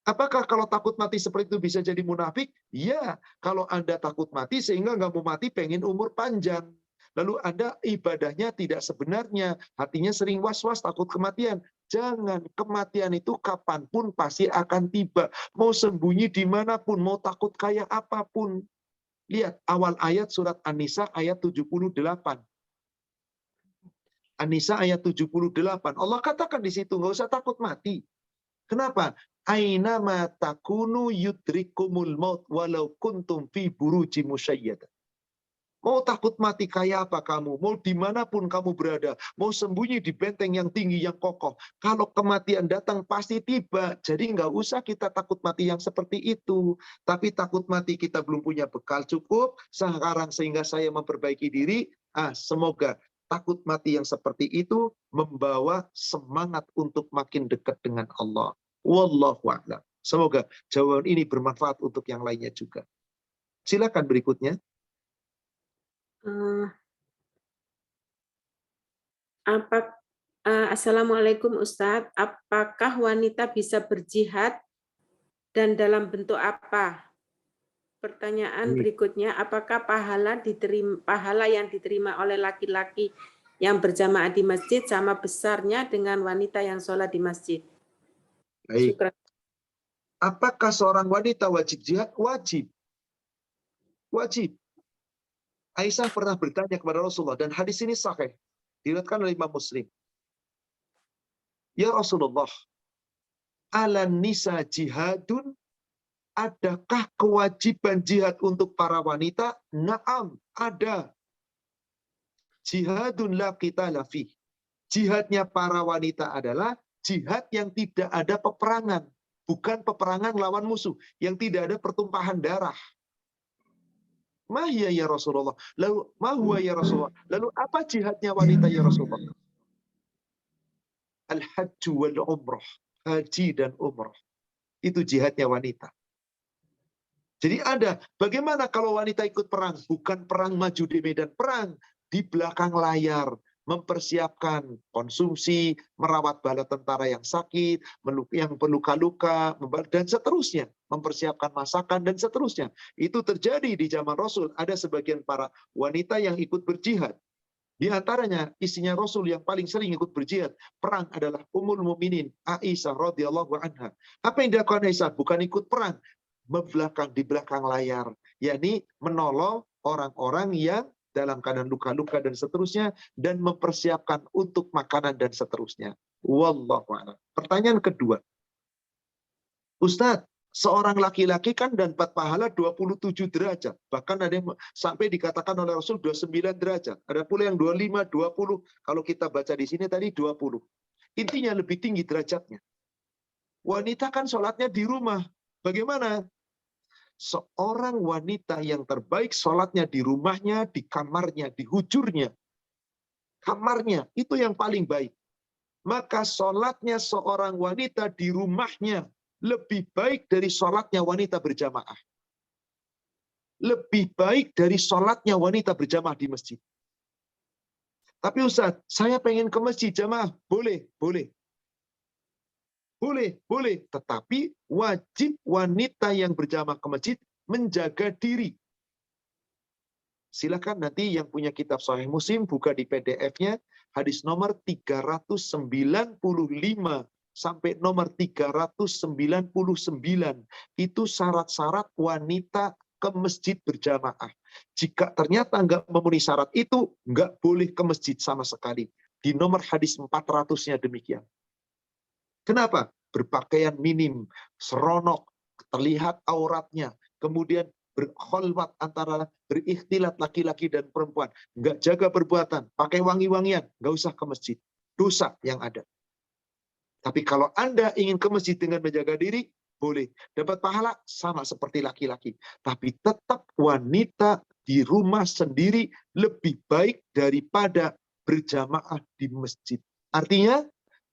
Apakah kalau takut mati seperti itu bisa jadi munafik? Ya, kalau Anda takut mati sehingga nggak mau mati, pengen umur panjang. Lalu Anda ibadahnya tidak sebenarnya, hatinya sering was-was, takut kematian. Jangan, kematian itu kapanpun pasti akan tiba. Mau sembunyi dimanapun, mau takut kayak apapun. Lihat awal ayat surat An-Nisa ayat 78. An-Nisa ayat 78. Allah katakan di situ, nggak usah takut mati. Kenapa? Aina ma takunu yudrikumul maut walau kuntum fi buruji musyayyadah. Mau takut mati kayak apa kamu? Mau dimanapun kamu berada. Mau sembunyi di benteng yang tinggi, yang kokoh. Kalau kematian datang pasti tiba. Jadi nggak usah kita takut mati yang seperti itu. Tapi takut mati kita belum punya bekal cukup. Sekarang sehingga saya memperbaiki diri. Semoga takut mati yang seperti itu membawa semangat untuk makin dekat dengan Allah. Wallahu a'lam. Semoga jawaban ini bermanfaat untuk yang lainnya juga. Silakan berikutnya.
Assalamualaikum Ustadz, apakah wanita bisa berjihad dan dalam bentuk apa? Pertanyaan berikutnya, apakah pahala yang diterima oleh laki-laki yang berjamaah di masjid sama besarnya dengan wanita yang sholat di masjid?
Baik. Apakah seorang wanita wajib jihad? Wajib. Wajib. Aisyah pernah bertanya kepada Rasulullah, dan hadis ini sahih, diriwayatkan oleh Imam Muslim. Ya Rasulullah, Alan nisa jihadun, adakah kewajiban jihad untuk para wanita? Naam, ada. Jihadun la qitala fih. Jihadnya para wanita adalah jihad yang tidak ada peperangan. Bukan peperangan lawan musuh. Yang tidak ada pertumpahan darah. Mahya ya Rasulullah. Lalu, mahwa ya Rasulullah. Lalu apa jihadnya wanita ya Rasulullah? Al-hajju wal umrah. Haji dan umrah. Itu jihadnya wanita. Jadi ada, bagaimana kalau wanita ikut perang? Bukan perang maju di medan perang. Di belakang layar. Mempersiapkan konsumsi, merawat bala tentara yang sakit, yang berluka-luka, dan seterusnya. Mempersiapkan masakan, dan seterusnya. Itu terjadi di zaman Rasul. Ada sebagian para wanita yang ikut berjihad. Di antaranya istrinya Rasul yang paling sering ikut berjihad perang adalah Ummul Mukminin Aisyah radhiyallahu anha. Apa yang dilakukan Aisyah? Bukan ikut perang, di belakang layar, yakni menolong orang-orang yang dalam keadaan luka-luka dan seterusnya, dan mempersiapkan untuk makanan dan seterusnya. Wallahu a'lam. Pertanyaan kedua, Ustadz, seorang laki-laki kan dan dapat pahala 27 derajat. Bahkan ada yang sampai dikatakan oleh Rasul 29 derajat. Ada pula yang 25, 20. Kalau kita baca di sini tadi 20. Intinya lebih tinggi derajatnya. Wanita kan sholatnya di rumah. Bagaimana? Seorang wanita yang terbaik sholatnya di rumahnya, di kamarnya, di hujurnya. Kamarnya, itu yang paling baik. Maka sholatnya seorang wanita di rumahnya lebih baik dari sholatnya wanita berjamaah. Lebih baik dari sholatnya wanita berjamaah di masjid. Tapi Ustaz, saya pengen ke masjid jamaah. Boleh, boleh. Boleh, boleh. Tetapi wajib wanita yang berjamaah ke masjid menjaga diri. Silakan nanti yang punya kitab Sahih Muslim buka di PDF-nya hadis nomor 395 sampai nomor 399. Itu syarat-syarat wanita ke masjid berjamaah. Jika ternyata nggak memenuhi syarat itu, nggak boleh ke masjid sama sekali. Di nomor hadis 400-nya demikian. Kenapa? Berpakaian minim, seronok, terlihat auratnya, kemudian berkholwat antara berikhtilat laki-laki dan perempuan, nggak jaga perbuatan, pakai wangi-wangian, nggak usah ke masjid. Dosa yang ada. Tapi kalau Anda ingin ke masjid dengan menjaga diri, boleh. Dapat pahala sama seperti laki-laki. Tapi tetap wanita di rumah sendiri lebih baik daripada berjamaah di masjid. Artinya,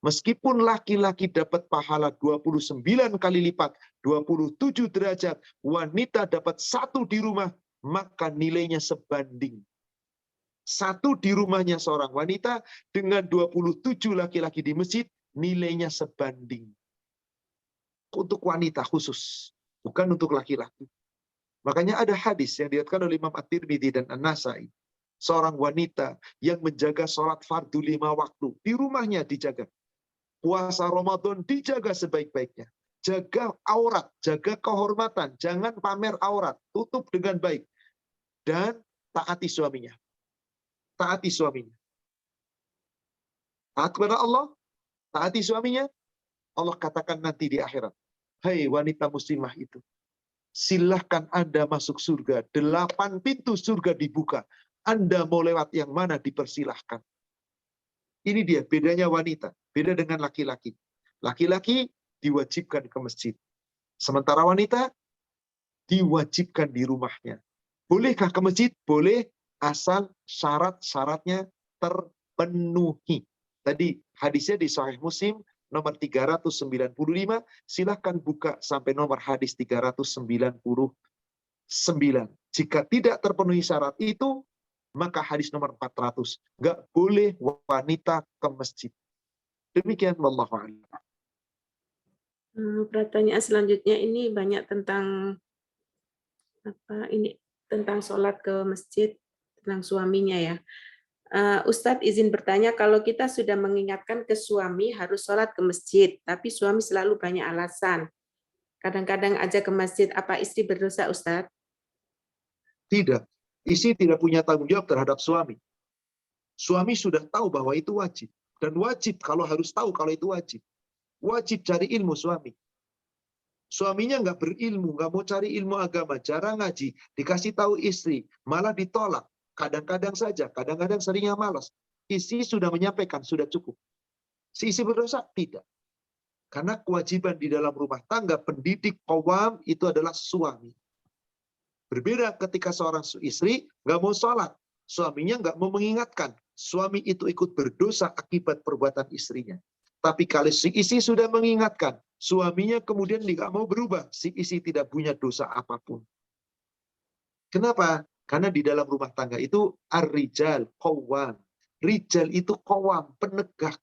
meskipun laki-laki dapat pahala 29 kali lipat, 27 derajat, wanita dapat 1 di rumah, maka nilainya sebanding. 1 di rumahnya seorang wanita dengan 27 laki-laki di masjid, nilainya sebanding. Untuk wanita khusus, bukan untuk laki-laki. Makanya ada hadis yang diriwayatkan oleh Imam At-Tirmidzi dan An-Nasai. Seorang wanita yang menjaga sholat fardu 5 waktu, di rumahnya dijaga. Puasa Ramadan dijaga sebaik-baiknya. Jaga aurat, jaga kehormatan, jangan pamer aurat, tutup dengan baik. Dan taati suaminya. Taati suaminya. Taat kepada Allah, taati suaminya. Allah katakan nanti di akhirat, hai wanita muslimah itu, silahkan Anda masuk surga. 8 pintu surga dibuka. Anda mau lewat yang mana dipersilahkan. Ini dia bedanya wanita. Beda dengan laki-laki. Laki-laki diwajibkan ke masjid. Sementara wanita diwajibkan di rumahnya. Bolehkah ke masjid? Boleh, asal syarat-syaratnya terpenuhi. Tadi hadisnya di Sahih Muslim nomor 395. Silahkan buka sampai nomor hadis 399. Jika tidak terpenuhi syarat itu, maka hadis nomor 400. Nggak boleh wanita ke masjid. Demikian, wallahu a'lam.
Pertanyaan selanjutnya ini banyak tentang tentang sholat ke masjid, tentang suaminya ya. Ustadz izin bertanya, kalau kita sudah mengingatkan ke suami harus sholat ke masjid, tapi suami selalu banyak alasan. Kadang-kadang aja ke masjid, apa istri berdosa Ustadz?
Tidak. Istri tidak punya tanggung jawab terhadap suami. Suami sudah tahu bahwa itu wajib. Dan wajib kalau harus tahu kalau itu wajib. Wajib cari ilmu suami. Suaminya nggak berilmu, nggak mau cari ilmu agama, jarang ngaji, dikasih tahu istri, malah ditolak. Kadang-kadang saja, kadang-kadang seringnya malas. Istri sudah menyampaikan, sudah cukup. Si istri berdosa? Tidak. Karena kewajiban di dalam rumah tangga, pendidik qawwam itu adalah suami. Berbeda ketika seorang istri nggak mau sholat, suaminya nggak mau mengingatkan. Suami itu ikut berdosa akibat perbuatan istrinya. Tapi kalau si istri sudah mengingatkan, suaminya kemudian nggak mau berubah, si istri tidak punya dosa apapun. Kenapa? Karena di dalam rumah tangga itu ar-rijal qawwam. Rijal itu qawwam, penegak.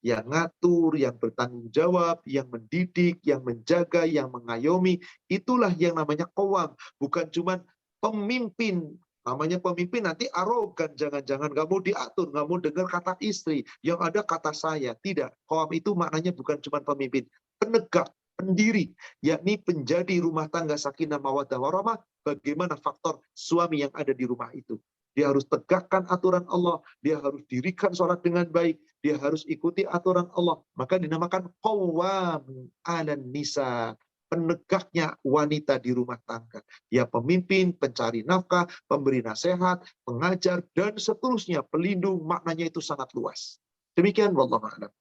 Yang ngatur, yang bertanggung jawab, yang mendidik, yang menjaga, yang mengayomi. Itulah yang namanya qawwam. Bukan cuma pemimpin. Namanya pemimpin nanti arogan. Jangan-jangan nggak mau diatur, nggak mau dengar kata istri. Yang ada kata saya. Tidak. Qawwam itu maknanya bukan cuma pemimpin. Penegak, pendiri. Yakni penjadi rumah tangga sakinah mawaddah warahmah. Bagaimana faktor suami yang ada di rumah itu. Dia harus tegakkan aturan Allah, dia harus dirikan sholat dengan baik, dia harus ikuti aturan Allah. Maka dinamakan qawwam 'alan nisa, penegaknya wanita di rumah tangga. Dia pemimpin, pencari nafkah, pemberi nasihat, pengajar, dan seterusnya. Pelindung, maknanya itu sangat luas. Demikian, wallahu a'lam.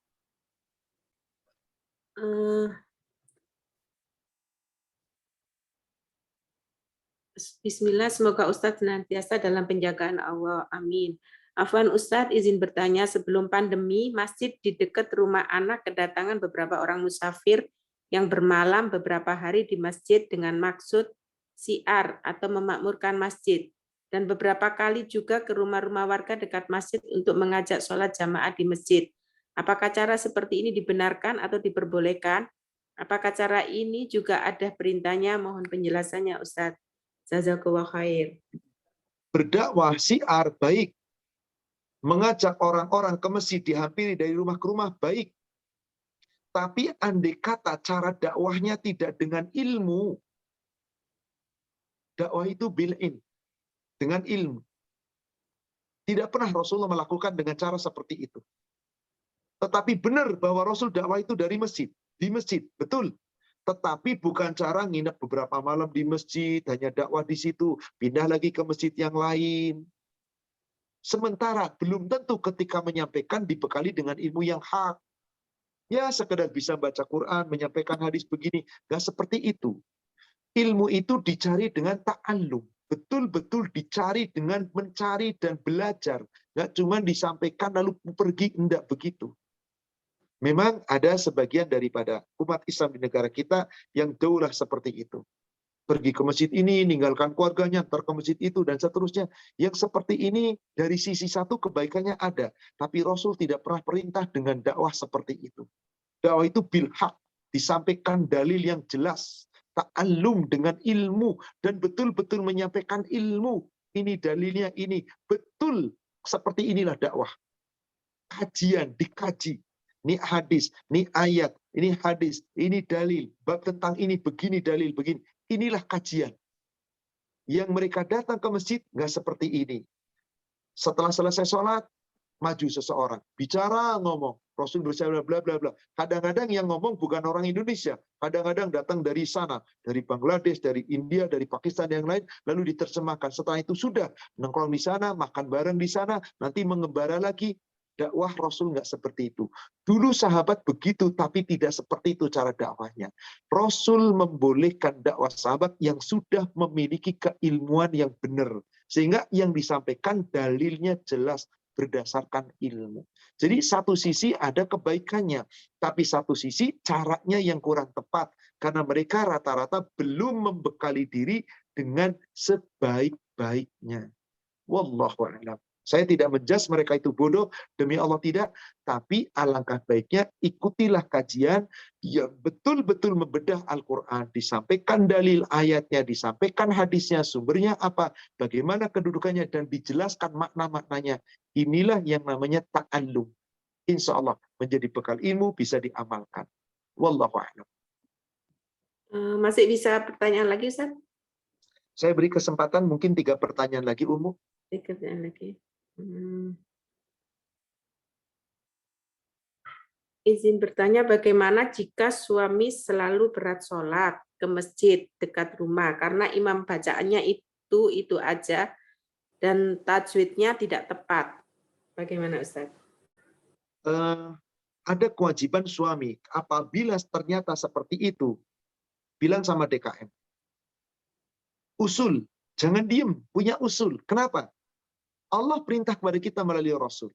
Bismillah, semoga Ustadz senantiasa dalam penjagaan Allah. Amin. Afwan Ustadz, izin bertanya, sebelum pandemi, masjid di dekat rumah anak kedatangan beberapa orang musafir yang bermalam beberapa hari di masjid dengan maksud siar atau memakmurkan masjid. Dan beberapa kali juga ke rumah-rumah warga dekat masjid untuk mengajak sholat jamaah di masjid. Apakah cara seperti ini dibenarkan atau diperbolehkan? Apakah cara ini juga ada perintahnya? Mohon penjelasannya Ustadz. Jazakallah khair.
Berdakwah siar baik. Mengajak orang-orang ke masjid, dihampiri dari rumah ke rumah baik. Tapi andai kata cara dakwahnya tidak dengan ilmu, dakwah itu bil-in, dengan ilmu. Tidak pernah Rasulullah melakukan dengan cara seperti itu. Tetapi benar bahwa Rasul dakwah itu dari masjid, di masjid, betul. Tetapi bukan cara nginep beberapa malam di masjid, hanya dakwah di situ, pindah lagi ke masjid yang lain. Sementara belum tentu ketika menyampaikan dibekali dengan ilmu yang hak. Ya sekedar bisa baca Quran, menyampaikan hadis begini, nggak seperti itu. Ilmu itu dicari dengan ta'allum. Betul-betul dicari dengan mencari dan belajar. Nggak cuma disampaikan lalu pergi, enggak begitu. Memang ada sebagian daripada umat Islam di negara kita yang daulah seperti itu. Pergi ke masjid ini, ninggalkan keluarganya, ntar ke masjid itu, dan seterusnya. Yang seperti ini, dari sisi satu kebaikannya ada. Tapi Rasul tidak pernah perintah dengan dakwah seperti itu. Dakwah itu bilhaq, disampaikan dalil yang jelas. Ta'allum dengan ilmu, dan betul-betul menyampaikan ilmu. Ini dalilnya ini. Betul, seperti inilah dakwah. Kajian, dikaji. Ini hadis, ini ayat, ini hadis, ini dalil. Bab tentang ini, begini dalil, begini. Inilah kajian. Yang mereka datang ke masjid, nggak seperti ini. Setelah selesai sholat, maju seseorang. Bicara, ngomong. Rasul bersabda, bla bla bla. Kadang-kadang yang ngomong bukan orang Indonesia. Kadang-kadang datang dari sana. Dari Bangladesh, dari India, dari Pakistan, yang lain. Lalu diterjemahkan. Setelah itu sudah. Nongkrong di sana, makan bareng di sana. Nanti mengembara lagi. Dakwah Rasul nggak seperti itu. Dulu sahabat begitu, tapi tidak seperti itu cara dakwahnya. Rasul membolehkan dakwah sahabat yang sudah memiliki keilmuan yang benar. Sehingga yang disampaikan dalilnya jelas berdasarkan ilmu. Jadi satu sisi ada kebaikannya, tapi satu sisi caranya yang kurang tepat. Karena mereka rata-rata belum membekali diri dengan sebaik-baiknya. Wallahu a'lam. Saya tidak menjudge mereka itu bodoh, demi Allah tidak. Tapi alangkah baiknya ikutilah kajian yang betul-betul membedah Al-Quran. Disampaikan dalil ayatnya, disampaikan hadisnya, sumbernya apa, bagaimana kedudukannya, dan dijelaskan makna-maknanya. Inilah yang namanya ta'allum. Insya Allah menjadi bekal ilmu bisa diamalkan. Wallahu a'lam.
Masih bisa pertanyaan lagi, Ustaz?
Saya beri kesempatan mungkin 3 pertanyaan lagi, Umu.
3 pertanyaan lagi. Izin bertanya, bagaimana jika suami selalu berat sholat ke masjid dekat rumah karena imam bacaannya itu aja dan tajwidnya tidak tepat? Bagaimana Ustaz?
Ada kewajiban suami apabila ternyata seperti itu, bilang sama DKM. Usul, jangan diem, punya usul. Kenapa? Allah perintah kepada kita melalui Rasul.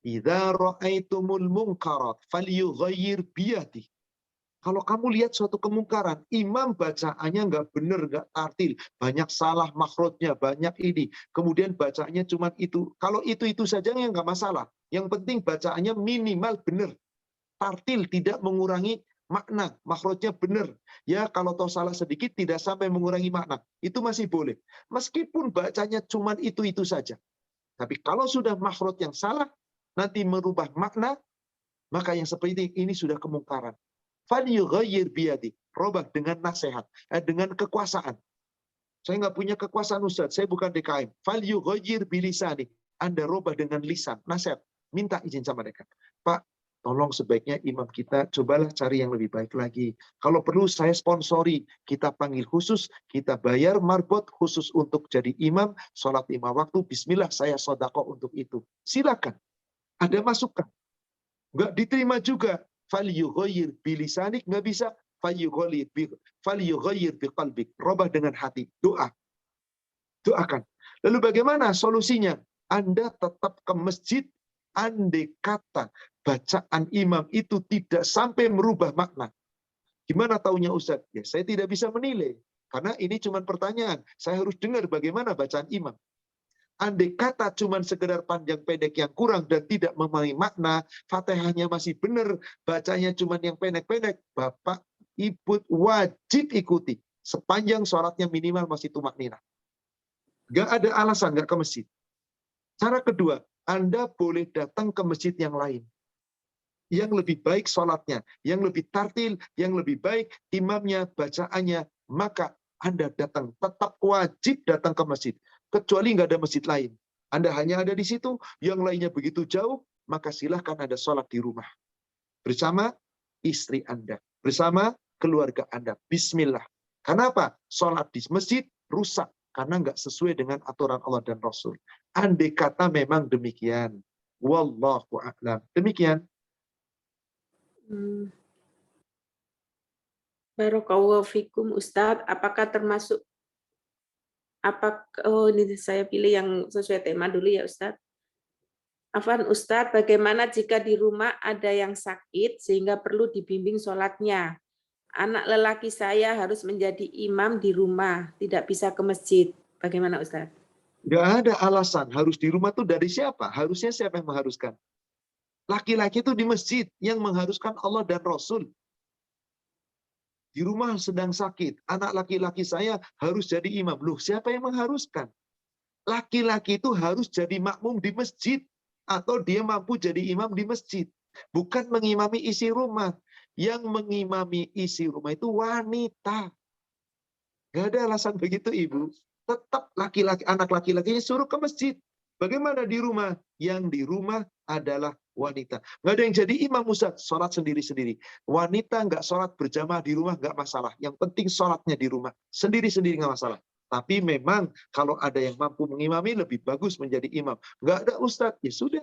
Idza ra'aitumul munkarat falyughayyir biyadihi. Kalau kamu lihat suatu kemungkaran, imam bacaannya nggak benar, nggak tartil, banyak salah makhrajnya, banyak ini, kemudian bacaannya cuma itu. Kalau itu saja ya nggak masalah. Yang penting bacaannya minimal benar, tartil, tidak mengurangi makna, makhrajnya benar. Ya kalau tahu salah sedikit tidak sampai mengurangi makna, itu masih boleh. Meskipun bacanya cuma itu saja. Tapi kalau sudah makhraj yang salah, nanti merubah makna, maka yang seperti ini sudah kemungkaran. Falyughayyir biyadi, robah dengan nasihat, dengan kekuasaan. Saya nggak punya kekuasaan Ustaz, saya bukan DKM. Falyughayyir bilisani, Anda robah dengan lisan, nasihat, minta izin sama mereka. Pak, tolong sebaiknya imam kita cobalah cari yang lebih baik lagi. Kalau perlu saya sponsori, kita panggil khusus, kita bayar marbot khusus untuk jadi imam, sholat 5 waktu, bismillah saya sodako untuk itu. Silakan, ada masukan. Nggak diterima juga, falyughayyir bilisanik, nggak bisa, falyughayyir biqalbik, robah dengan hati, doakan. Lalu bagaimana solusinya? Anda tetap ke masjid, andai kata bacaan imam itu tidak sampai merubah makna. Gimana taunya Ustaz? Ya saya tidak bisa menilai, karena ini cuma pertanyaan. Saya harus dengar bagaimana bacaan imam. Andai kata cuma sekedar panjang pendek yang kurang dan tidak memahami makna, Fatihahnya masih benar, bacanya cuma yang pendek-pendek, Bapak, Ibu wajib ikuti. Sepanjang sholatnya minimal masih tumak nina. Nggak ada alasan nggak ke masjid. Cara kedua, Anda boleh datang ke masjid yang lain. Yang lebih baik sholatnya, yang lebih tartil, yang lebih baik imamnya, bacaannya, maka Anda datang, tetap wajib datang ke masjid. Kecuali nggak ada masjid lain. Anda hanya ada di situ, yang lainnya begitu jauh, maka silahkan Anda sholat di rumah. Bersama istri Anda, bersama keluarga Anda. Bismillah. Kenapa? Sholat di masjid rusak, karena nggak sesuai dengan aturan Allah dan Rasul. Andai kata memang demikian. Wallahu a'lam. Demikian.
Barakallahu fikum Ustadz, apakah termasuk ini saya pilih yang sesuai tema dulu ya Ustadz. Afwan Ustadz, bagaimana jika di rumah ada yang sakit sehingga perlu dibimbing sholatnya? Anak lelaki saya harus menjadi imam di rumah, tidak bisa ke masjid. Bagaimana Ustadz?
Nggak ada alasan harus di rumah tuh dari siapa? Harusnya siapa yang mengharuskan? Laki-laki itu di masjid yang mengharuskan Allah dan Rasul. Di rumah sedang sakit, anak laki-laki saya harus jadi imam. Loh, siapa yang mengharuskan? Laki-laki itu harus jadi makmum di masjid, atau dia mampu jadi imam di masjid. Bukan mengimami isi rumah. Yang mengimami isi rumah itu wanita. Gak ada alasan begitu, Ibu. Tetap laki-laki, anak laki-lakinya suruh ke masjid. Bagaimana di rumah? Yang di rumah adalah wanita. Nggak ada yang jadi imam Ustaz, sholat sendiri-sendiri. Wanita nggak sholat berjamaah di rumah nggak masalah. Yang penting sholatnya di rumah. Sendiri-sendiri nggak masalah. Tapi memang kalau ada yang mampu mengimami, lebih bagus menjadi imam. Nggak ada Ustaz, ya sudah.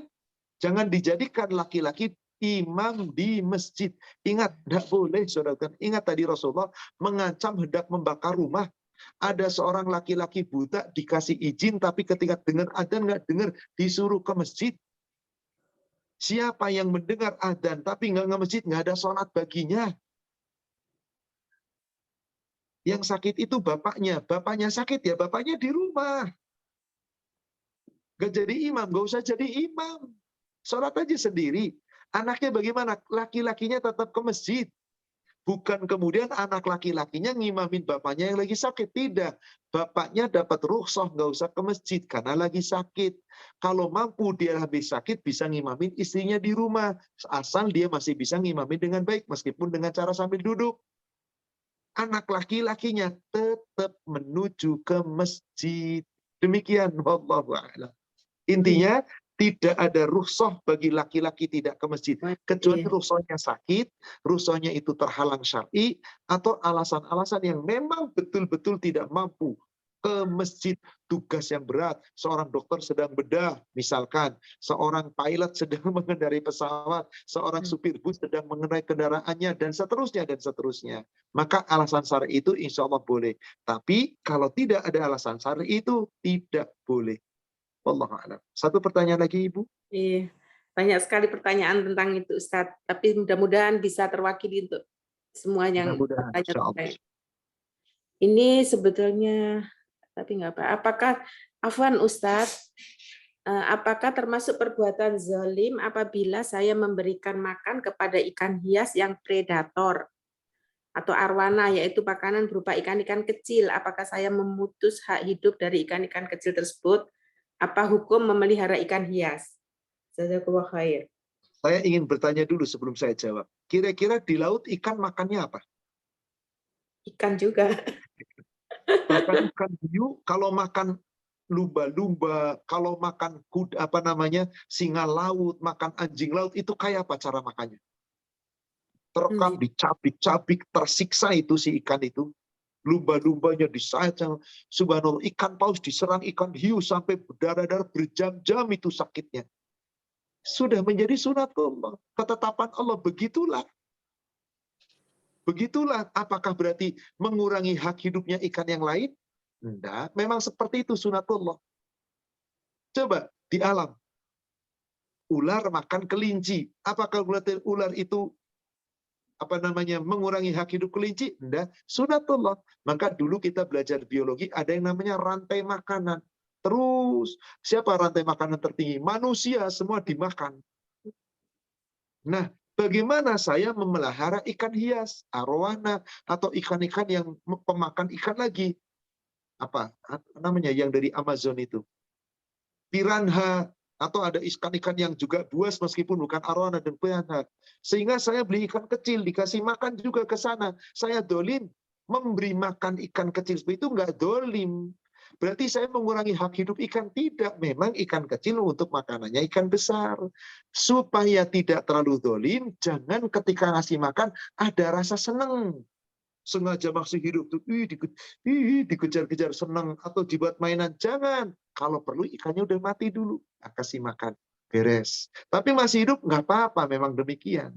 Jangan dijadikan laki-laki imam di masjid. Ingat, tidak boleh, saudara. Ingat tadi Rasulullah mengancam hendak membakar rumah. Ada seorang laki-laki buta dikasih izin, tapi ketika dengar adzan nggak dengar, disuruh ke masjid. Siapa yang mendengar adzan tapi nggak ke masjid, nggak ada sholat baginya. Yang sakit itu bapaknya sakit ya bapaknya di rumah. Nggak jadi imam, nggak usah jadi imam. Sholat aja sendiri. Anaknya bagaimana? Laki-lakinya tetap ke masjid. Bukan kemudian anak laki-lakinya ngimamin bapaknya yang lagi sakit. Tidak. Bapaknya dapat rukhsah nggak usah ke masjid karena lagi sakit. Kalau mampu dia habis sakit bisa ngimamin istrinya di rumah. Asal dia masih bisa ngimamin dengan baik meskipun dengan cara sambil duduk. Anak laki-lakinya tetap menuju ke masjid. Demikian. Wallahu a'lam. Intinya Tidak ada rukhsah bagi laki-laki tidak ke masjid. Kecuali rukhsahnya sakit, rukhsahnya itu terhalang syar'i, atau alasan-alasan yang memang betul-betul tidak mampu ke masjid, tugas yang berat. Seorang dokter sedang bedah, misalkan. Seorang pilot sedang mengendarai pesawat, seorang supir bus sedang mengendarai kendaraannya, dan seterusnya, dan seterusnya. Maka alasan syar'i itu insya Allah boleh. Tapi kalau tidak ada alasan syar'i itu tidak boleh. Wallahu a'lam. Satu pertanyaan lagi, Ibu.
Iya, banyak sekali pertanyaan tentang itu, Ustadz. Tapi mudah-mudahan bisa terwakili untuk semua yang
Mudah-mudahan,
bertanya.
insya Allah.
Ini sebetulnya, tapi nggak apa. Apakah, Afwan Ustadz, apakah termasuk perbuatan zalim apabila saya memberikan makan kepada ikan hias yang predator atau arwana, yaitu makanan berupa ikan-ikan kecil? Apakah saya memutus hak hidup dari ikan-ikan kecil tersebut? Apa hukum memelihara ikan hias? Jazakallah khair.
Saya ingin bertanya dulu sebelum saya jawab. Kira-kira di laut ikan makannya apa?
Ikan juga.
Bahkan ikan hiu, kalau makan lumba-lumba, kalau makan kuda, singa laut, makan anjing laut, itu kayak apa cara makannya? Terekam, dicabik-cabik, tersiksa itu si ikan itu. Lumba-lumbanya disayat, subhanallah, ikan paus diserang ikan hiu sampai berdarah-darah berjam-jam itu sakitnya. Sudah menjadi sunatullah, ketetapan Allah, begitulah. Begitulah, apakah berarti mengurangi hak hidupnya ikan yang lain? Enggak, memang seperti itu sunatullah. Coba di alam, ular makan kelinci. Apakah berarti ular itu mengurangi hak hidup kelinci? Enggak, sunatullah. Maka dulu kita belajar biologi, ada yang namanya rantai makanan. Terus, siapa rantai makanan tertinggi? Manusia, semua dimakan. Nah, bagaimana saya memelihara ikan hias, arowana, atau ikan-ikan yang pemakan ikan lagi? Apa namanya yang dari Amazon itu? Piranha, atau ada ikan-ikan yang juga buas meskipun bukan arowana dan piranha. Sehingga saya beli ikan kecil, dikasih makan juga ke sana. Saya dolim memberi makan ikan kecil seperti itu, enggak dolim. Berarti saya mengurangi hak hidup ikan. Tidak, memang ikan kecil untuk makanannya ikan besar. Supaya tidak terlalu dolim, jangan ketika ngasih makan ada rasa senang. Sengaja masih hidup tuh, dikejar-kejar senang atau dibuat mainan. Jangan. Kalau perlu ikannya udah mati dulu, kasih makan, beres. Tapi masih hidup nggak apa-apa, memang demikian.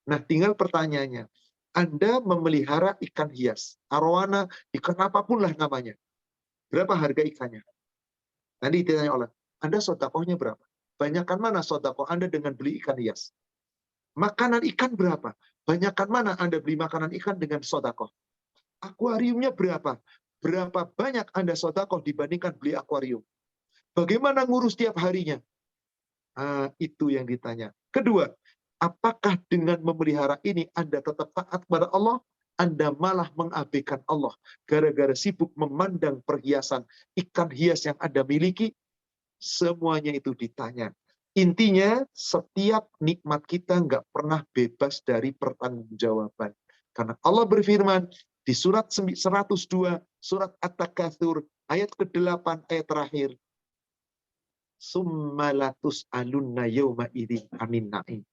Nah, tinggal pertanyaannya, Anda memelihara ikan hias, arowana, ikan apapun lah namanya. Berapa harga ikannya? Nanti ditanya oleh, Anda sodakohnya berapa? Banyakkan mana sodakoh Anda dengan beli ikan hias? Makanan ikan berapa? Banyakkan mana Anda beli makanan ikan dengan sodakoh? Akuariumnya berapa? Berapa banyak Anda sodakoh dibandingkan beli akuarium? Bagaimana ngurus tiap harinya? Itu yang ditanya. Kedua, apakah dengan memelihara ini Anda tetap taat kepada Allah? Anda malah mengabaikan Allah gara-gara sibuk memandang perhiasan ikan hias yang Anda miliki? Semuanya itu ditanya. Intinya, setiap nikmat kita nggak pernah bebas dari pertanggungjawaban. Karena Allah berfirman di surat 102, surat At-Takatsur, ayat ke-8, ayat terakhir. Summalatus alunna yawma idzin anin na'im.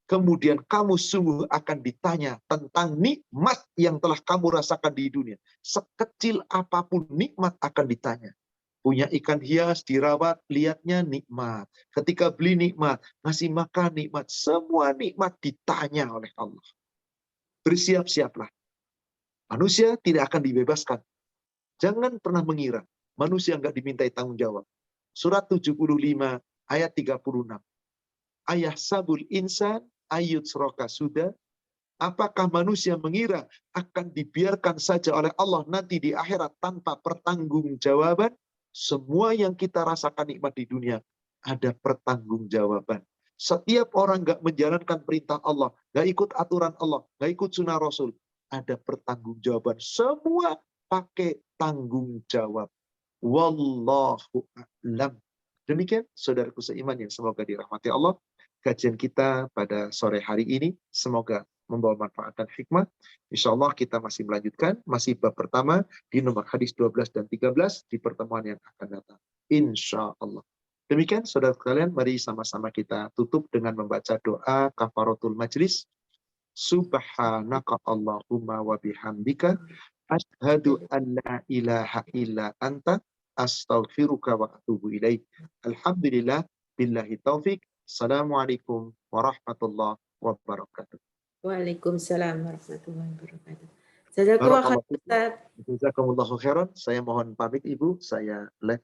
Kemudian kamu sungguh akan ditanya tentang nikmat yang telah kamu rasakan di dunia. Sekecil apapun nikmat akan ditanya. Punya ikan hias, dirawat, lihatnya nikmat. Ketika beli nikmat, ngasih makan nikmat. Semua nikmat ditanya oleh Allah. Bersiap-siaplah. Manusia tidak akan dibebaskan. Jangan pernah mengira manusia nggak dimintai tanggung jawab. Surat 75 ayat 36. Ayah sabul insan ayut seroka sudah. Apakah manusia mengira akan dibiarkan saja oleh Allah nanti di akhirat tanpa pertanggungjawaban? Semua yang kita rasakan nikmat di dunia ada pertanggungjawaban. Setiap orang nggak menjalankan perintah Allah, nggak ikut aturan Allah, nggak ikut sunnah Rasul, ada pertanggungjawaban. Semua pakai tanggung jawab. Wallahu a'lam. Demikian saudaraku seiman yang semoga dirahmati Allah. Kajian kita pada sore hari ini semoga membawa manfaat dan hikmah. Insya Allah kita masih melanjutkan, masih bab pertama di nomor hadis 12 dan 13 di pertemuan yang akan datang. Insya Allah. Demikian saudara sekalian, mari sama-sama kita tutup dengan membaca doa kafaratul majlis. Subhanaka Allahumma wa bihamdika asyhadu an la ilaha illa anta astaghfiruka wa atubu ilaik. Alhamdulillah billahi taufik. Assalamualaikum warahmatullahi wabarakatuh.
Waalaikumsalam warahmatullahi wabarakatuh. Jazakallah khair,
Barakallahu fikum.
Ustaz.
Jazakumullahu khairan. Saya mohon pamit Ibu, saya live.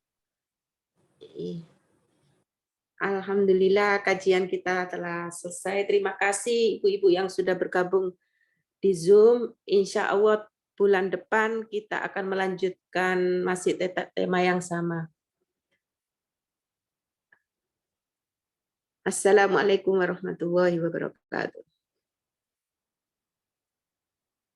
Alhamdulillah kajian kita telah selesai. Terima kasih ibu-ibu yang sudah bergabung di Zoom. Insya Allah bulan depan kita akan melanjutkan masih tema yang sama. Assalamualaikum warahmatullahi wabarakatuh.